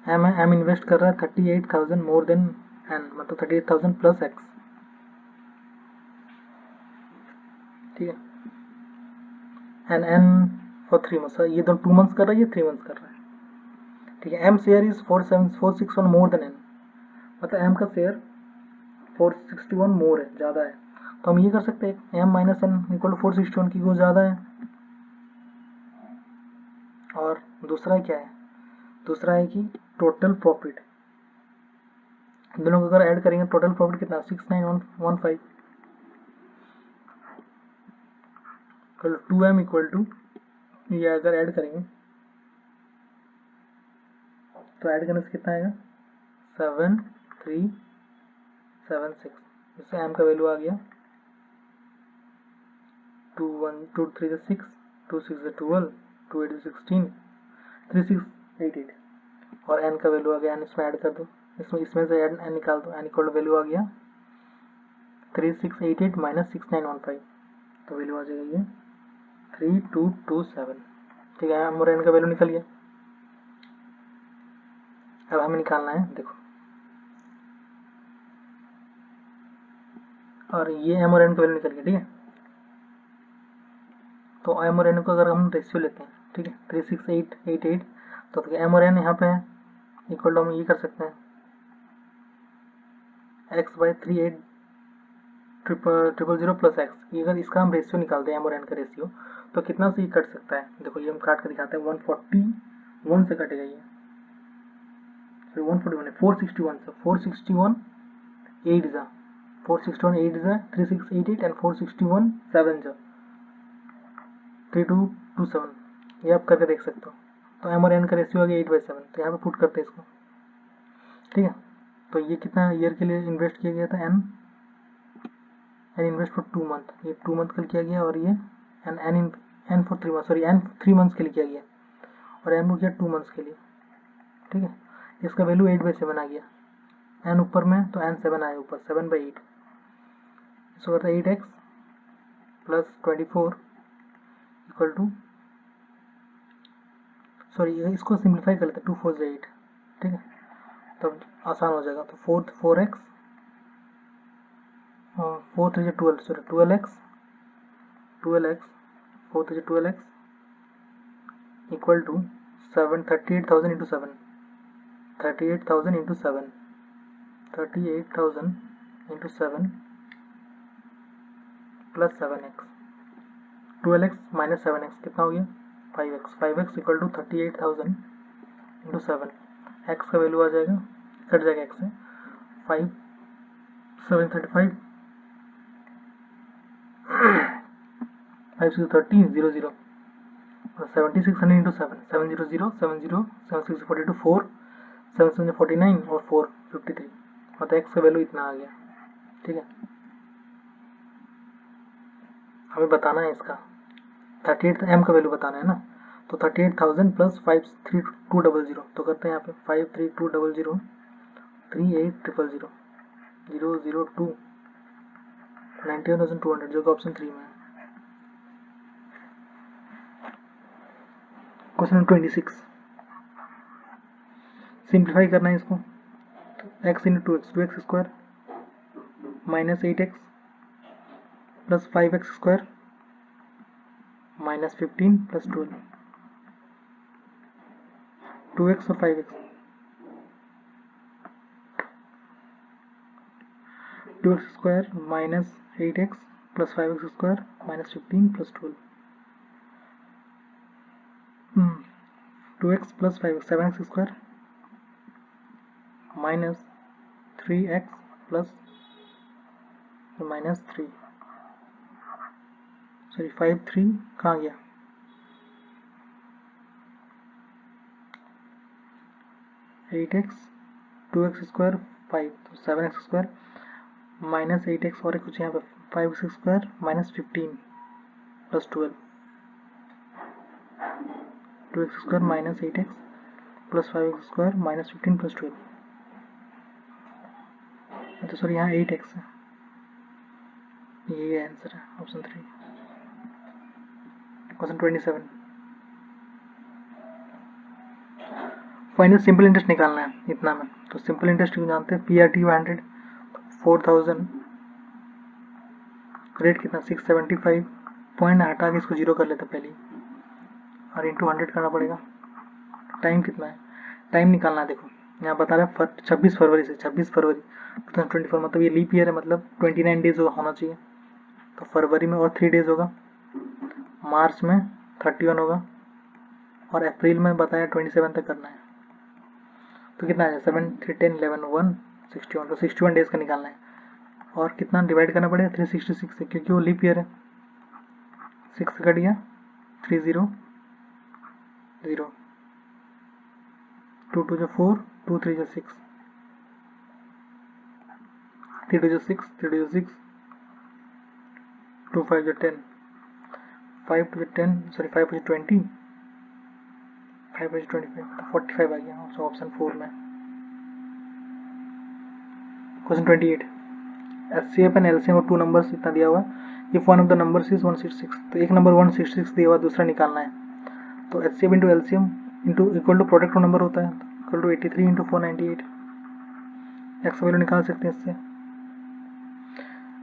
एम है, एम इन्वेस्ट कर रहा है 38,000 मोर देन एन, मतलब 38,000 प्लस एक्स। ठीक है, एन एन फॉर 3 मंथ्स, ये दोनों 2 मंथ्स कर रहा है, ये 3 मंथ्स कर रहा है। ठीक है, M share is 461 more than N, मतलब एम का शेयर 461 मोर है, ज़्यादा है। तो हम ये कर सकते हैं M minus N equal to 461 की, वो ज़्यादा है। और दूसरा क्या है, दूसरा है कि टोटल प्रॉफिट, दोनों को अगर ऐड करेंगे टोटल प्रॉफिट कितना 6915 2m इक्वल टू, ये अगर ऐड करेंगे तो ऐड करने से कितना आएगा 7376, इससे m का वैल्यू आ गया 2 1 2 3 6 2 6 12 2 8 16 3688, और n का वैल्यू आ गया, n इसमें ऐड कर दो, इसमें से n निकाल दो, n इक्वल वैल्यू आ गया 3688 माइनस 6915, तो वैल्यू आ जाएगा ये 3227। ठीक है, एम और एन का वैल्यू निकल गया। अब हमें निकालना है, देखो, और ये एम और एन का वैल्यू निकल गया। ठीक है, तो एम और एन को अगर हम रेशियो लेते हैं, ठीक है 36888, तो एम और एन यहाँ पे है इक्वल टू हम ये कर सकते हैं एक्स बाई 3800 प्लस एक्स। अगर इसका हम रेशियो निकालते हैं एम और एन का रेशियो, तो कितना से ये कट सकता है, देखो ये हम काट कर दिखाते हैं, 141 से कटेगा ये, 141 है, 461 से 461 8 जा 461 8 जा 3688 एंड 461 7 जा 3227, ये आप करके देख सकते हो। तो एम और एन का रेशियो आ गया 8/7, तो यहाँ पे पुट करते हैं इसको, ठीक है। तो ये कितना ईयर के लिए इन्वेस्ट किया गया था, एन इन्वेस्ट फॉर 2 मंथ, ये 2 मंथ के लिए किया गया, और ये N for 3 month, sorry N 3 months के लिए किया गया, और एन को किया 2 मंथ्स के लिए, ठीक है। इसका वैल्यू 8/7 आ गया, एन ऊपर में तो एन 7 आया ऊपर, 7/8, इसको करता है 8x plus 24 equal to, sorry इसको सिंप्लीफाई कर लेते हैं, 2 4 8, ठीक है, तब आसान हो जाएगा। तो 4x 4 3 12, sorry 12x 4 3 12x equal to 7 38,000 into 7 38,000 into 7 38,000 into 7 plus 7x 12x minus 7x कितना हो गया 5x equal to 38,000 into 7, x का वैल्यू आ जाएगा, कट जाएगा x से, 5 7 35 5 6 13 0 0 और 7600 इंटू 7 700 70 7 6 42 4 7 7 49 और 4 53, मतलब x का वैल्यू इतना आ गया, ठीक है। हमें बताना है इसका 38 m का वैल्यू बताना है ना, तो 38,000 प्लस 53200, तो करते हैं यहाँ पे 53200 38,000 002 91,200 जो कि ऑप्शन 3 में है। क्वेश्चन 26, सिंप्लीफाई करना है इसको, तो x into 2x square minus 8x plus 5x square minus 15 plus 12, 2x और 5x, 2x square minus 8x plus 5x square minus 15 plus 12, 2x plus 5x 7x square minus 3x plus minus 3, sorry 5 3 कहाँ गया, 8x 2x square 5 तो 7x square minus 8x और कुछ यहाँ पे 5x square minus 15 plus 12, 2x square minus 8x plus 5x square minus 15 plus 12, तो sorry यहाँ 8x है, ये आंसर है option 3। Question 27, final simple interest निकालना है इतना में, तो सिंपल इंटरेस्ट क्यों जानते हैं, PRT 100 4000, रेट कितना 675, पॉइंट हटा के इसको जीरो कर लेते पहले और इंटू 100 करना पड़ेगा। टाइम कितना है, टाइम निकालना है, देखो यहाँ बता रहा है 26 फरवरी से 26 फरवरी 2024, मतलब ये लीप ईयर है, मतलब 29 डेज होना चाहिए, तो फरवरी में और 3 डेज होगा, मार्च में 31 होगा, और अप्रैल में बताया 27 तक करना है, तो कितना है 7 3 10 11 1 61, तो 61 डेज का निकालना है, और कितना डिवाइड करना पड़ेगा 366 से, क्योंकि वो लीप ईयर है, 6 कट गया 3 0 0 2 2 4 2 3 6 3 2 6 3 2 6 2 5 10 5 2 10 सॉरी 5 20 5 25 तो 45 आ गया, सो ऑप्शन 4 में। क्वेश्चन 28, HCF एंड LCM और 2 नंबर्स इतना दिया हुआ है, if one of the numbers is 166, तो एक नंबर 166 दिया हुआ, दूसरा निकालना है, तो HCF into LCM into equal to product का नंबर होता है, equal to 83 into 498, X value निकाल सकते हैं इससे,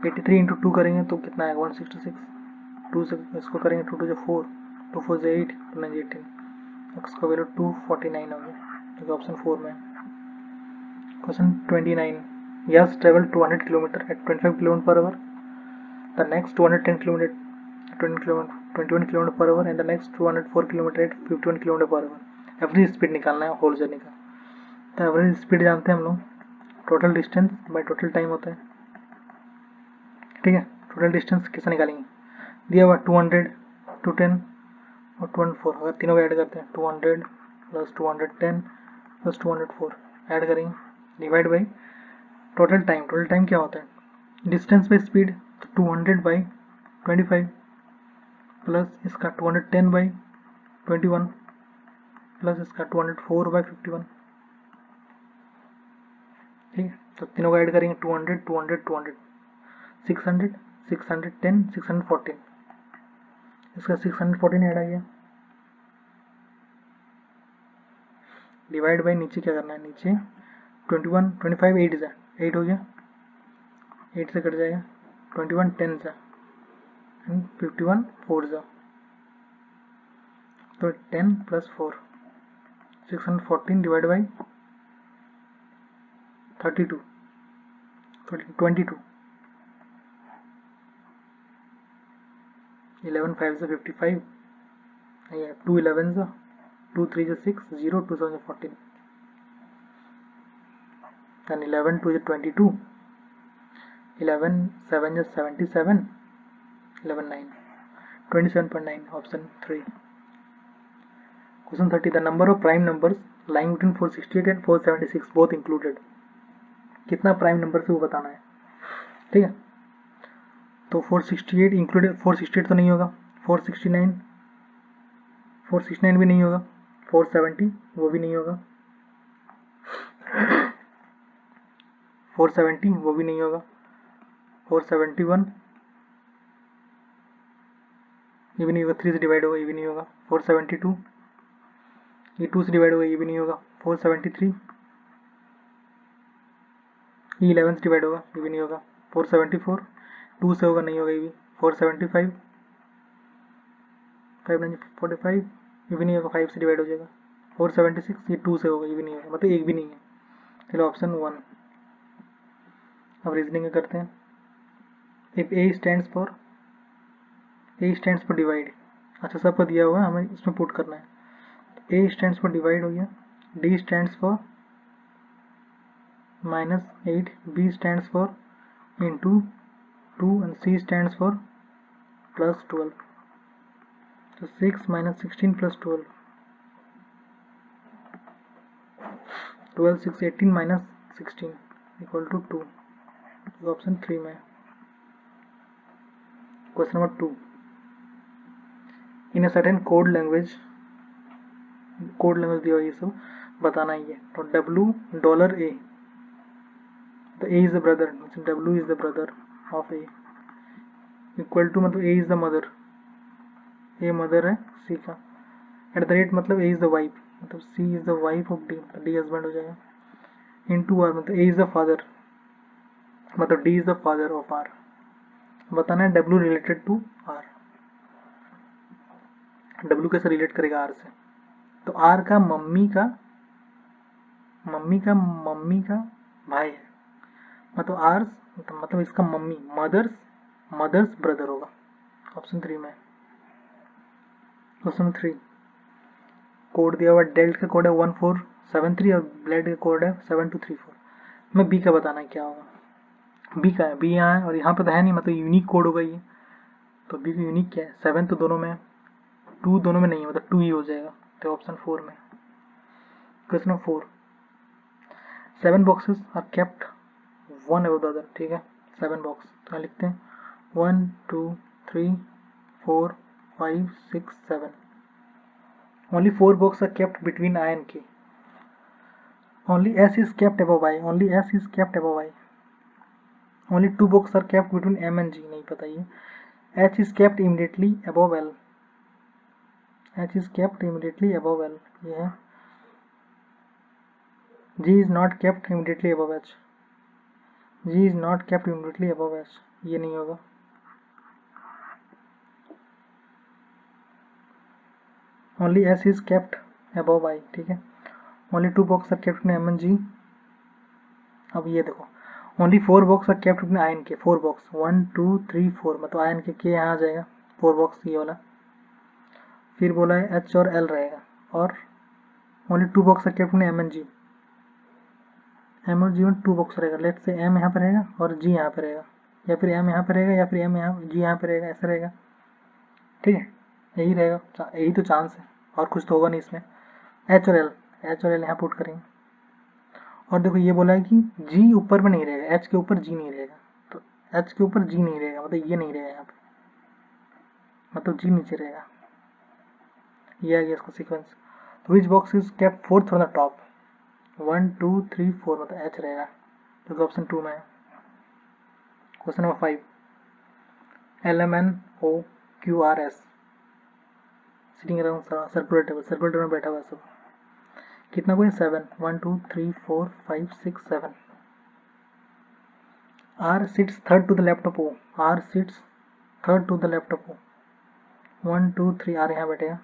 83 इंटू 2 करेंगे तो कितना आएगा 166, 2 से इसको करेंगे 2 2 4 2 4 8 2 9 18, एक्स का वैल्यू 249 हो गया, जो कि ऑप्शन 4 में है। Question 29, yes travel 200 kilometre at 25 kilometre per hour, the next 210 kilometre 21 kilometre per hour and the next 204 kilometre at 51 kilometre per hour, average speed निकालना है होल जर्नी का, तो एवरेज स्पीड जानते हैं हम लोग, total distance by total time होता है, ठीक है। टोटल डिस्टेंस कैसे निकालेंगे, दिया हुआ 200 210 और 204, अगर तीनों को ऐड करते हैं 200 प्लस 210 प्लस 204 ऐड करेंगे, डिवाइड बाई टोटल टाइम क्या होता है डिस्टेंस बाई स्पीड, तो 200 बाई 25 प्लस इसका 210 बाई 21 प्लस इसका 204 बाई 51, ठीक है। तो तीनों को ऐड करेंगे 200 200 200 600 610 614, इसका 614 ऐड आ गया, डिवाइड बाई नीचे क्या करना है, नीचे 21 25 8 से 8 हो गया, 8 से कट जाएगा, 21 10 से एंड 51 4 से, तो 10 प्लस 4 614 डिवाइड बाई 32 22 11 5 से 55, 2 11 से 2 3 से 6 0 2 7 14, then 11 2 is 22, 11 7 is 77, 11 9 27.9, option 3. Question 30, the number of prime numbers lying between 468 and 476 both included. कितना प्राइम नंबर से वो बताना है, ठीक है। तो 468 इंक्लूडेड, 468 तो नहीं होगा, 469 भी नहीं होगा, 470 वो भी नहीं होगा, 470 वो भी नहीं होगा, 471 ये भी नहीं होगा, 3 से डिवाइड होगा ये भी नहीं होगा, 472 ये 2 से डिवाइड होगा ये भी नहीं होगा, 473 ये 11 से डिवाइड होगा ये भी नहीं होगा, 474 2 से होगा नहीं होगा ये भी, 475 5 9 45 ये भी नहीं होगा, 5 से डिवाइड हो जाएगा, 476 ये 2 से होगा ये भी नहीं होगा, मतलब एक भी नहीं है, चलो ऑप्शन 1। अब रीजनिंग करते हैं, if A stands for divide, अच्छा सबको दिया हुआ है हमें इसमें पुट करना है, ए स्टैंड्स फॉर डिवाइड हो गया, D stands for -8, B stands for into 2 and C stands for +12, तो 6 - 16 + 12, 12 6 18 - 16 इक्वल टू 2, ऑप्शन 3 में। Question number 2, in a certain code language दिया हुआ ये सब बताना ही है, तो $A, तो A is the brother, W is the brother of A, equal to मतलब A is the mother, A mother है C का, एट द रेट मतलब A इज द वाइफ, मतलब C is the wife of D, तो D husband हो जाएगा, into R मतलब A is the father, मतलब D is the father of R, बताना है W related to R, W कैसे रिलेट करेगा R से, तो R का मम्मी का भाई है, मतलब R मतलब इसका मम्मी मदर्स ब्रदर होगा, ऑप्शन 3 में। क्वेश्चन 3, कोड दिया हुआ डेल्ट का कोड है 1473 और ब्लेड का कोड है 7234, हमें बी का बताना है क्या होगा, बी का है, बी यहाँ है और यहाँ पे तो है नहीं, मतलब यूनिक कोड होगा ये, तो बी का यूनिक क्या है, 7 तो दोनों में है, 2 दोनों में नहीं है, मतलब 2 ही हो जाएगा, तो ऑप्शन 4 में। Question number 4, 7 boxes are kept one above the other, ठीक है, 7 बॉक्स, तो लिखते हैं 1 2 3 4 5 6 7, only 4 boxes are kept between I and K, only S is kept above I, only S is kept above I, only 2 boxes are kept between M and G, नहीं पता ये, H is kept immediately above L, H is kept immediately above L, ये है, G is not kept immediately above H, G is not kept immediately above H, ये नहीं होगा, only S is kept above I, ठीक है, only 2 boxes are kept between M and G, अब ये देखो only 4 boxes are kept between I and K, 4 box 1 2 3 4, मतलब I and K यहाँ आ जाएगा, 4 box ये वाला, फिर बोला है H और L रहेगा, और only 2 boxes are kept between M and G, M और G में 2 बॉक्स रहेगा, लेट से M यहाँ पे रहेगा और G यहाँ पे रहेगा, या फिर M यहाँ पे रहेगा या फिर G यहाँ पे रहेगा, ऐसा रहेगा, ठीक है। यही रहेगा, यही तो चांस है, और कुछ तो होगा नहीं इसमें। एच और एल यहाँ पुट करेंगे। और देखो ये बोला है कि जी ऊपर में नहीं रहेगा, एच के ऊपर जी नहीं रहेगा, तो एच के ऊपर जी नहीं रहेगा मतलब ये नहीं रहेगा यहाँ पे, मतलब जी नीचे रहेगा। ये आ गया इसका सीक्वेंस। तो which box is kept fourth from the top, 1 2 3 4 मतलब एच रहेगा, जो कि ऑप्शन 2 में है। Question number 5, LMNOQRS sitting around circular table में बैठा हुआ है सब। कितना कोई 7, 1 2 3 4 5 6 7। R sits third to the left of O, R sits third to the left of O, 1 2 3 R यहाँ बैठेगा।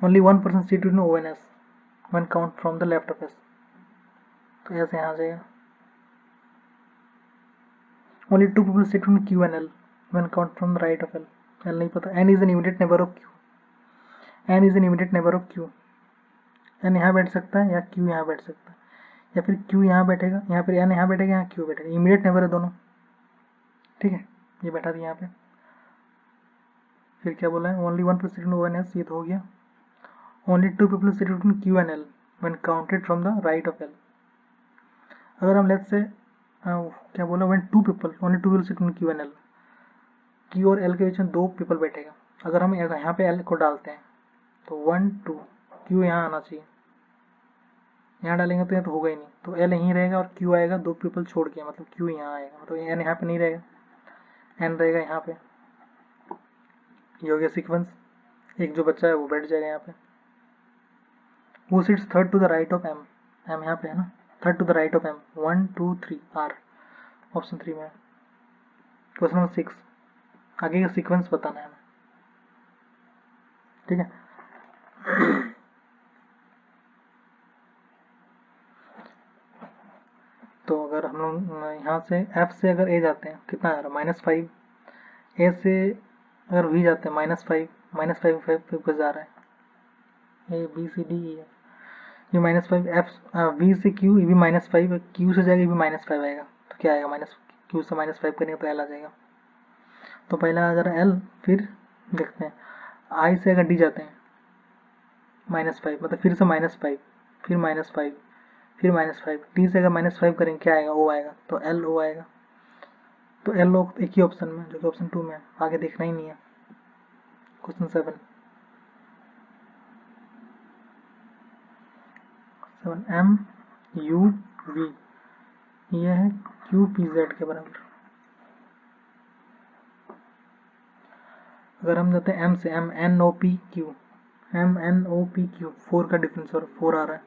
Only one person sit between O and S when count from the left of S, तो S यहाँ आ जाएगा। Only two people sit between Q and L when count from the right of L, L नहीं पता। N is an immediate neighbor of Q, N is an immediate neighbor of Q, N यहाँ बैठ सकता है या Q यहाँ बैठ सकता है, या फिर Q यहाँ बैठेगा, यहाँ फिर N यहाँ बैठेगा, यहाँ Q बैठेगा, इमीडिएट नेबर है दोनों। ठीक है, ये बैठा दिया यहाँ पे। फिर क्या बोला है, only one person sit between O and S, ये तो हो गया। Only two people sit between Q and L when counted from the right of L। अगर हम लेट्स से क्या बोला, when two people, only two people sit between Q and L, Q और L के बीच में दो पीपल बैठेगा। अगर हम यहाँ पे L को डालते हैं तो 1 2, Q यहाँ आना चाहिए, यहाँ डालेंगे तो ये तो होगा ही नहीं, तो L यहीं रहेगा और Q आएगा दो पीपल छोड़ के, मतलब Q यहाँ आएगा, मतलब N यहाँ पे नहीं रहेगा, N रहेगा यहाँ पे। ये हो गया सीक्वेंस। एक जो बच्चा है वो बैठ जाएगा यहाँ पे। Who sits third to the right of M, M यहाँ पे है ना, third to the right of M, 1 2 3 R, option 3 में। क्वेश्चन नंबर 6, आगे का सीक्वेंस बताना है हमें। ठीक है, तो अगर हम लोग यहाँ से F से अगर A जाते हैं कितना आ रहा है, -5, A से अगर V जाते हैं -5, -5 जा रहा है, A B C D E है, ये -5, F V से Q, ये भी -5, Q से जाएगा, ये भी -5 आएगा, तो क्या आएगा, Q से -5 करेंगे तो L आ जाएगा। तो पहला आ जा रहा है L, फिर देखते हैं I से अगर D जाते हैं -5, मतलब फिर से -5, फिर -5, फिर -5, D से अगर -5 करेंगे क्या आएगा, O आएगा, तो L O आएगा। तो L O एक ही ऑप्शन में, जो कि ऑप्शन 2 में है, आगे देखना ही नहीं है। क्वेश्चन 7 M U V, ये है Q P Z के बराबर। अगर हम जाते हैं M से, M N O P Q, M N O P Q, 4 का डिफरेंस और 4 आ रहा है,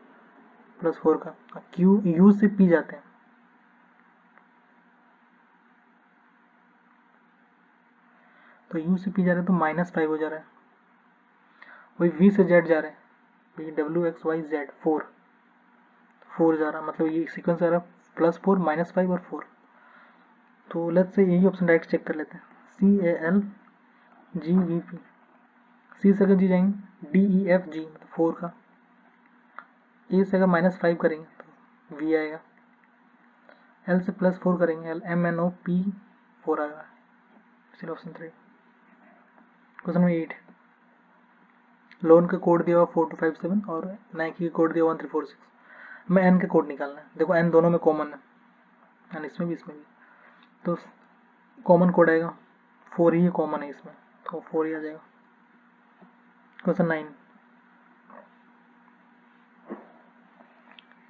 +4 का। Q U से P जाते हैं, तो U से P जा रहे हैं तो -5 हो जा रहा है। वही V से Z जा रहे हैं, वही W X Y Z, 4 जा रहा है, मतलब ये सीक्वेंस आ रहा है +4 -5 और 4। तो लेट्स से यही ऑप्शन डायरेक्ट चेक कर लेते हैं, CAL G V P, C से अगर G जाएंगे D E F G, मतलब 4 का। A से अगर -5 करेंगे तो V आएगा, L से +4 करेंगे L M N O P 4 आएगा, इसलिए ऑप्शन 3। क्वेश्चन नंबर 8, लोन का कोड दिया हुआ 4257 और नाइकी का कोड दिया 1346, हमें N का कोड निकालना है। देखो N दोनों में कॉमन है, N इसमें भी इसमें भी, तो कॉमन कोड आएगा 4 ही कॉमन है इसमें, तो 4 ही आ जाएगा। क्वेश्चन 9,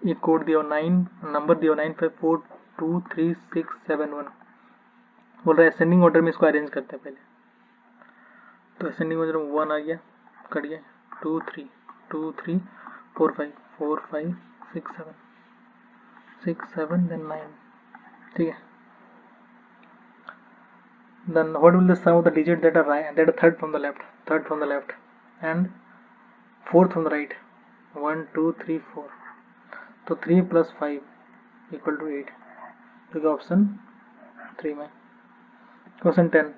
ये कोड दिया 9, नंबर दिया 95423671, बोल रहा है असेंडिंग ऑर्डर में इसको अरेंज करते हैं पहले। तो असेंडिंग ऑर्डर में 1 आ गया, कट गया, 2 3 2 3 4 5 4 5 6 7 6 7 then 9, ठीक है। Then what will the sum of the digit that are right, that are third from the left and fourth from the right, 1 2 3 4, तो 3 + 5 = 8, जो कि ऑप्शन 3 में। क्वेश्चन 10,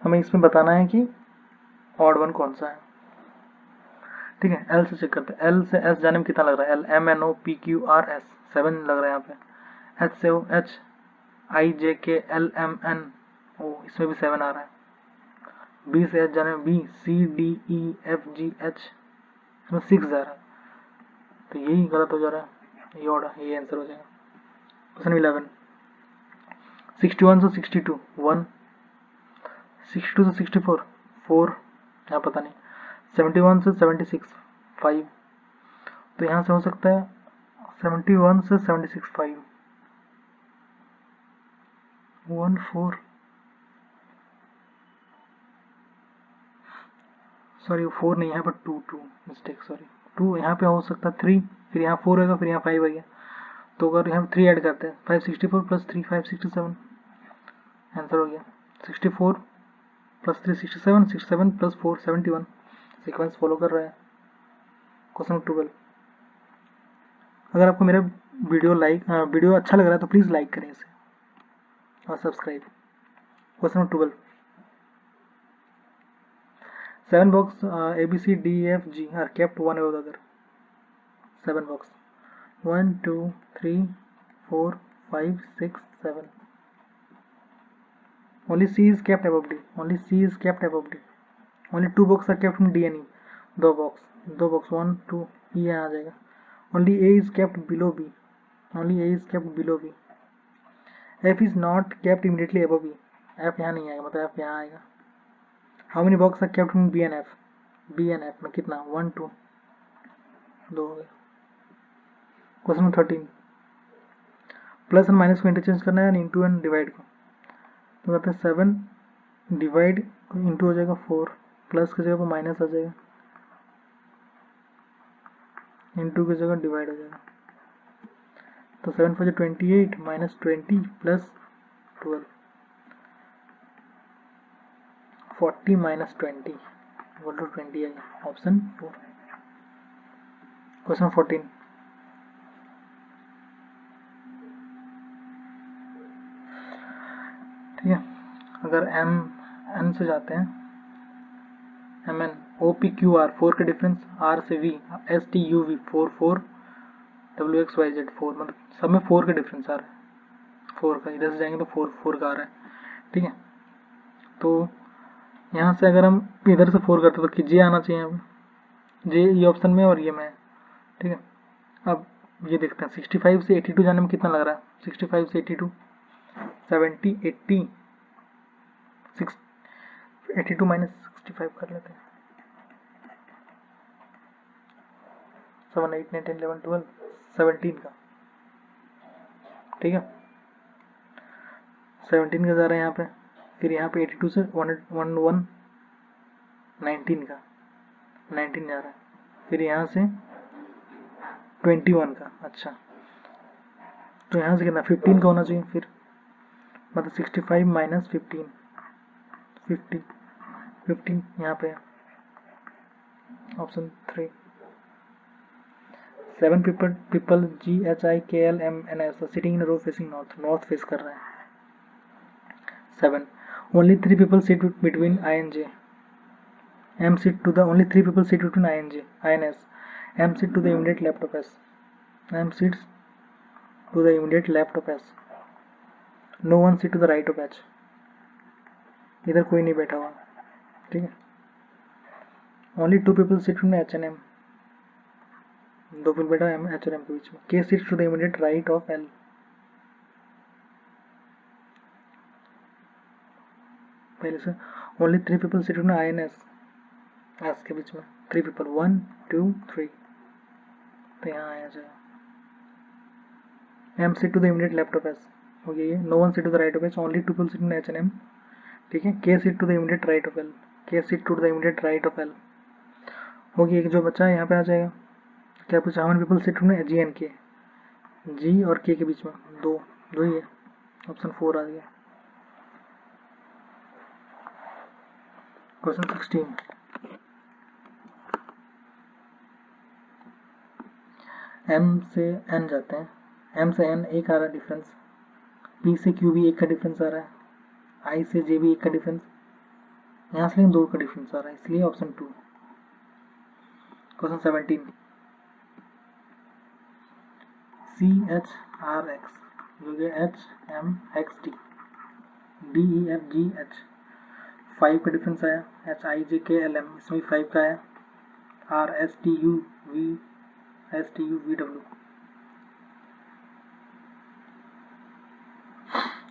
हमें इसमें बताना है कि ऑड वन कौन सा है। ठीक है, L से चेक करते हैं, L से S जाने में कितना लग रहा है, L M N O P Q R S 7 लग रहा है यहाँ पे, H से H I J K L M N ओ इसमें भी 7 आ रहा है। बी से एच जाने में B C D E F G H, इसमें 6 जा रहा है, तो यही गलत हो जा रहा है, ये ऑर्डर, ये आंसर हो जाएगा। क्वेश्चन 11, 61 से 62 1, 62 से 64 4, यहाँ पता नहीं, 71 से 76 5, तो यहाँ से हो सकता है 71 से 76 5 1 4, सॉरी 4 नहीं, यहाँ पर 2 2 मिस्टेक, सॉरी 2, यहाँ पे हो सकता है 3, फिर यहाँ 4 होगा, फिर यहाँ 5 आ गया, तो अगर यहाँ 3 ऐड करते हैं 564 प्लस 3 567, आंसर हो गया 64 प्लस 3 67, 67 प्लस 4 71, सीक्वेंस फॉलो कर रहा है। क्वेश्चन 12, अगर आपको मेरा वीडियो अच्छा लग रहा है तो प्लीज़ लाइक करें इसे और subscribe. Question 12, 7 box A B C D E F G are kept one above the other. 7 box 1 2 3 4 5 6 7. Only C is kept above D. Only C is kept above D. Only 2 boxes are kept from D and E. 2 box 1 2 E यहाँ आ जाएगा. Only A is kept below B. Only A is kept below B. F is not kept immediately above E. F यहाँ नहीं आएगा, मतलब F यहाँ आएगा. How many boxes are kept from B and F? B and F में कितना? 1 2 2 हो गया. क्वेश्चन 13, प्लस एंड माइनस को इंटरचेंज करना है, इंटू एंड डिवाइड को, तो कहते हैं 7 डिवाइड इंटू हो जाएगा 4, प्लस की जगह पर माइनस आ जाएगा, इंटू की जगह डिवाइड हो जाएगा, तो 7 4 28 minus 20 plus 12, 40 minus 20 equal to 20 आएगा, ऑप्शन 4. क्वेश्चन 14, ठीक है, अगर एन से जाते हैं, M N O P Q R 4 के डिफरेंस, आर से V S T U V 4 4 W X Y Z 4, मतलब सब में 4 के डिफरेंस आ रहा है, 4 का, इधर से जाएंगे तो 4 4 का आ रहा है, ठीक है. तो यहाँ से अगर हम इधर से 4 करते तो जे आना चाहिए, अब जे ये ऑप्शन में और ये में, ठीक है. अब ये देखते हैं 65 से 82 जाने में कितना लग रहा है, 65 से 82 70 80 6 82 माइनस 65 कर लेते हैं, 7 8 9 10 11 12 17 का, ठीक है, 17 का जा रहा है यहाँ पे, फिर यहाँ पे 82 से 1 19 का, 19 जा रहा है, फिर यहाँ से 21 का, अच्छा तो यहाँ से कितना 15 का होना चाहिए, फिर मतलब 65 माइनस 15 15 यहाँ पे option 3. 7 people G H I K L M N S sitting in a row facing north face कर रहे हैं. 7 only 3 people sit between I and J. M sit to the only 3 people sit between I and J, I and S. M sit to the immediate left of S. M sits to the immediate left of S. No one sit to the right of H. इधर कोई नहीं बैठा हुआ, ठीक है. Only 2 people sit between H and M. 2 people बैठा है H और M के बीच में. K sits to the immediate right of L. पहले से only 3 people sit between I and S. S के बीच में 3 people 1 2 3, तो यहाँ आया जाएगा. M sit to the immediate left of S हो गया ये. No one sit to the right of H. Only 2 people sit in H and M, ठीक है. K sit to the immediate right of L. K sit to the immediate right of L हो गया. एक जो बचा है यहाँ पे आ जाएगा. क्या पूछा? How many people sit between G and K? G और K के बीच में दो ही है, ऑप्शन 4 आ गया. क्वेश्चन 16, M से N जाते हैं. M से N एक आ रहा है डिफरेंस, P से Q भी एक का डिफरेंस आ रहा है, I से J भी एक का डिफरेंस, यहाँ से 2 का डिफरेंस आ रहा है, इसलिए option 2. Question 17, C H R X जो कि H M X D DEFGH 5 का डिफरेंस आया, HIJKLM इसमें 5 का आया, RSTUVSTUVW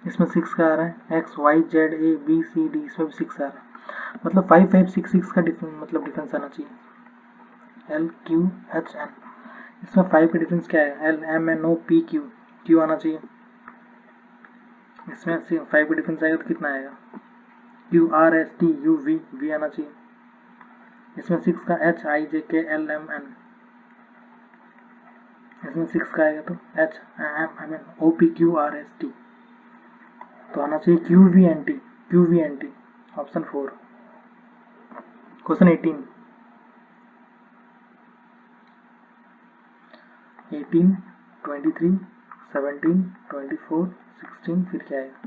इसमें 6 का आ रहा है, XYZABCD इसमें भी 6 आ रहा है, मतलब 5566 का मतलब डिफरेंस आना चाहिए। LQHN इसमें 5 का डिफरेंस क्या है, LMNOPQ Q आना चाहिए। इसमें 5 का डिफरेंस आएगा तो कितना आएगा, QRSTUV V आना चाहिए। इसमें 6 का HIJKLMN इसमें 6 का आएगा तो HMNOPQRST तो आना चाहिए QVNT ऑप्शन 4। क्वेश्चन 18 23 17 24 16 फिर क्या आएगा,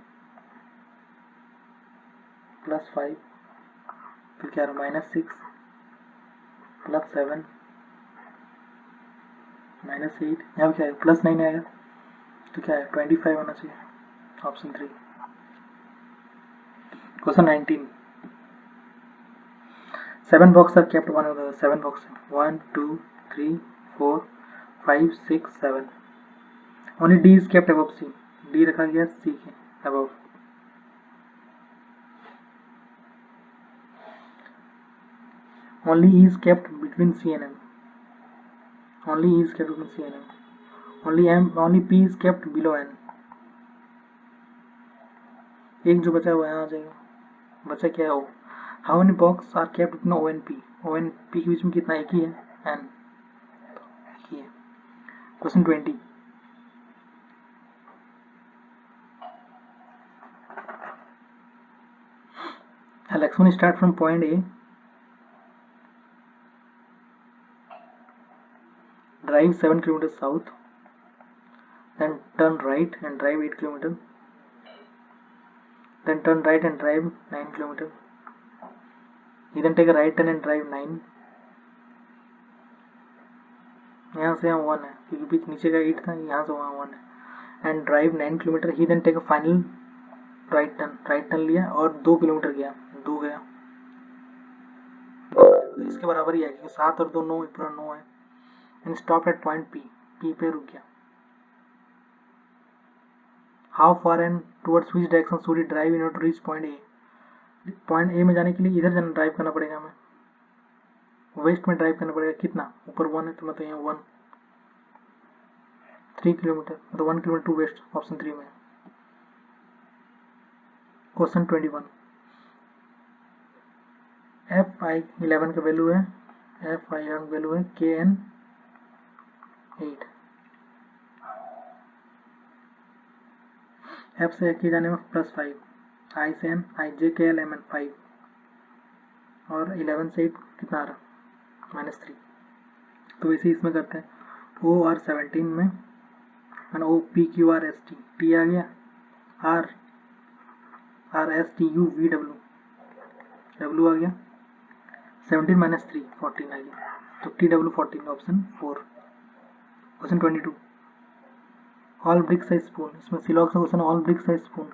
+5 फिर क्या रहा, -6 +7 -8 यहाँ क्या है, +9 आएगा तो क्या है 25 होना चाहिए option 3। Question 19 7 box are kept 7 box 1 2 3 4 5 6 7 only D is kept above C, D रखा गया C के अबव। Only E is kept between C and M. Only E is kept between C and M. Only P is kept below N. एक जो बचा हुआ यहाँ आ जाएगा, बचा क्या है O। How many boxes are kept between O and P? O and P के बीच में कितना, एक ही है, N एक ही है। Question 20 Alexa start from point A, drive 7 km south, then turn right and drive 8 km, then turn right and drive 9 km, then take a right turn and drive 9, यहाँ से यहाँ 1 है क्योंकि बीच नीचे का 8 था, यहाँ से वहाँ 1 है, and drive 9 kilometre, he then take a final right turn लिया और 2 किलोमीटर गया, 2 गया तो इसके बराबर ही है क्योंकि 7 और 2 9 पूरा 9 है, and stop at point P पे रुक गया। How far and towards which direction should he drive in order to reach point A, point A में जाने के लिए इधर जाना ड्राइव करना पड़ेगा, हमें वेस्ट में ड्राइव करना पड़ेगा, कितना ऊपर 1 है तो मतलब यहाँ 1 3 किलोमीटर मतलब 1 किलोमीटर टू वेस्ट ऑप्शन 3 में। क्वेश्चन 21 FI11 का वैल्यू है, FI11 वैल्यू है KN 8, F से के जाने में +5, I से N IJKLMN 5 और 11 से 8 कितना आ रहा, -3। तो वैसे इसमें करते हैं OR17 में OPQRST T आ गया, RSTUVW W आ गया, 17 - 3 14 आ गया, तो TW14 option 4। Question 22 all bricks है स्पून, इसमें सिलॉग का क्वेश्चन, ऑल ब्रिक्स है spoon,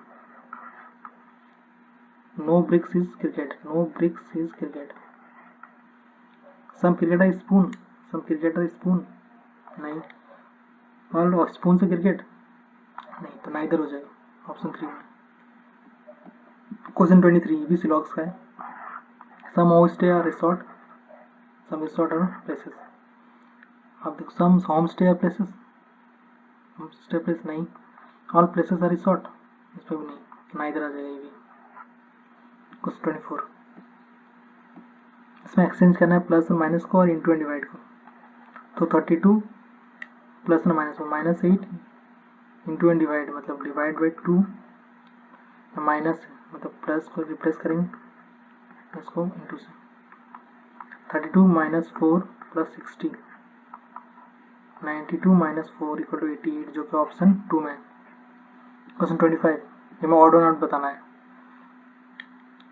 no bricks is cricket, no bricks is cricket, some cricketer spoon, some cricketer spoon नहीं, ऑल स्पून से क्रिकेट नहीं, तो नाइदर हो जाएगा ऑप्शन 3 में। क्वेश्चन 23 भी सिलॉग्स का है, some home stay are resort, some resort are places, अब देखो some home stay are places, home stay place नहीं, ऑल प्लेसेस आर रिसोर्ट इस पर भी नहीं, नाइदर आ जाएगा ये भी। क्वेश्चन 24 इसमें एक्सचेंज करना है प्लस और माइनस को और इंटू एंड डिवाइड को, तो 32 प्लस और माइनस को -8 इंटू एंड डिवाइड मतलब डिवाइड बाई 2, माइनस मतलब प्लस को रिप्लेस करेंगे प्लस को इंटू से, 32 - 4 + 60 92 - 4 = 88 जो कि ऑप्शन 2 में है। क्वेश्चन 25 इसमें ऑड और नॉट बताना है,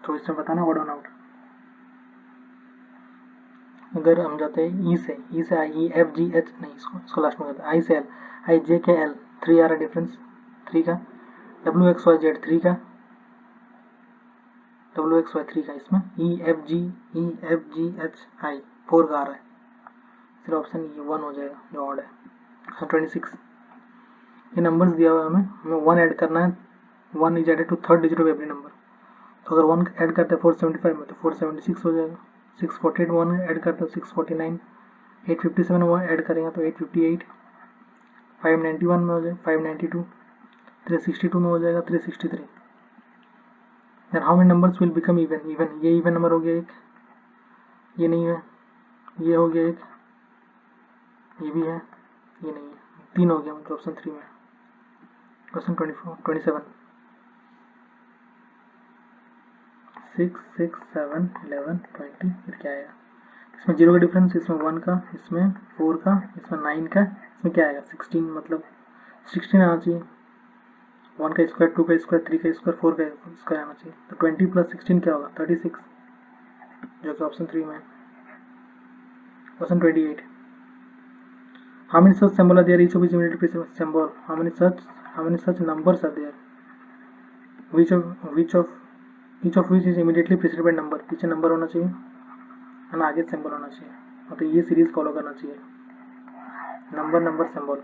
तो इसमें बताना ऑड और नॉट। अगर हम जाते हैं ई से आई ई एफ जी एच नहीं, इसको लास्ट में जाते हैं, आई से एल आई जे के एल 3 आ रहा डिफरेंस 3 का, डब्ल्यू एक्स वाई जेड 3 का, WXY3 का, इसमें EFGHI 4 का आ रहा है, फिर ऑप्शन ये 1 हो जाएगा जो ऑड है। ऑप्शन 26, ये नंबर्स दिया हुआ है हमें 1 ऐड करना है, 1 is added to third digit of every number. तो अगर 1 ऐड करते हैं 475 में तो 476 हो जाएगा। 648 1 ऐड करते हैं 649, 857 1 ऐड करेंगे तो 858, 591 में हो जाएगा 592, 362 में हो जाएगा 363। Then how many numbers will become even? Even, ये इवन नंबर हो गया एक, ये नहीं है, ये हो गया एक, ये भी है, ये नहीं है, 3 हो गया मतलब ऑप्शन 3 में। क्वेश्चन 27, 6 6 7 11 20, फिर क्या आएगा? इसमें 0 का डिफरेंस, इसमें 1 का, इसमें 4 का, इसमें 9 का, इसमें क्या आएगा 16, मतलब 16 आना चाहिए। 1 का स्क्वायर, 2 का स्क्वायर, 3 का स्क्वायर, 4 का स्क्वायर आना चाहिए। तो 20 प्लस 16 क्या होगा 36, जो कि ऑप्शन 3 में है। Question 28, how many such symbol are there, each of which immediately preceding symbol, how many such numbers are there, which of each of which is immediately preceded by number, पीछे number होना चाहिए और आगे symbol होना चाहिए, मतलब ये series follow करना चाहिए, नंबर नंबर सिंबल।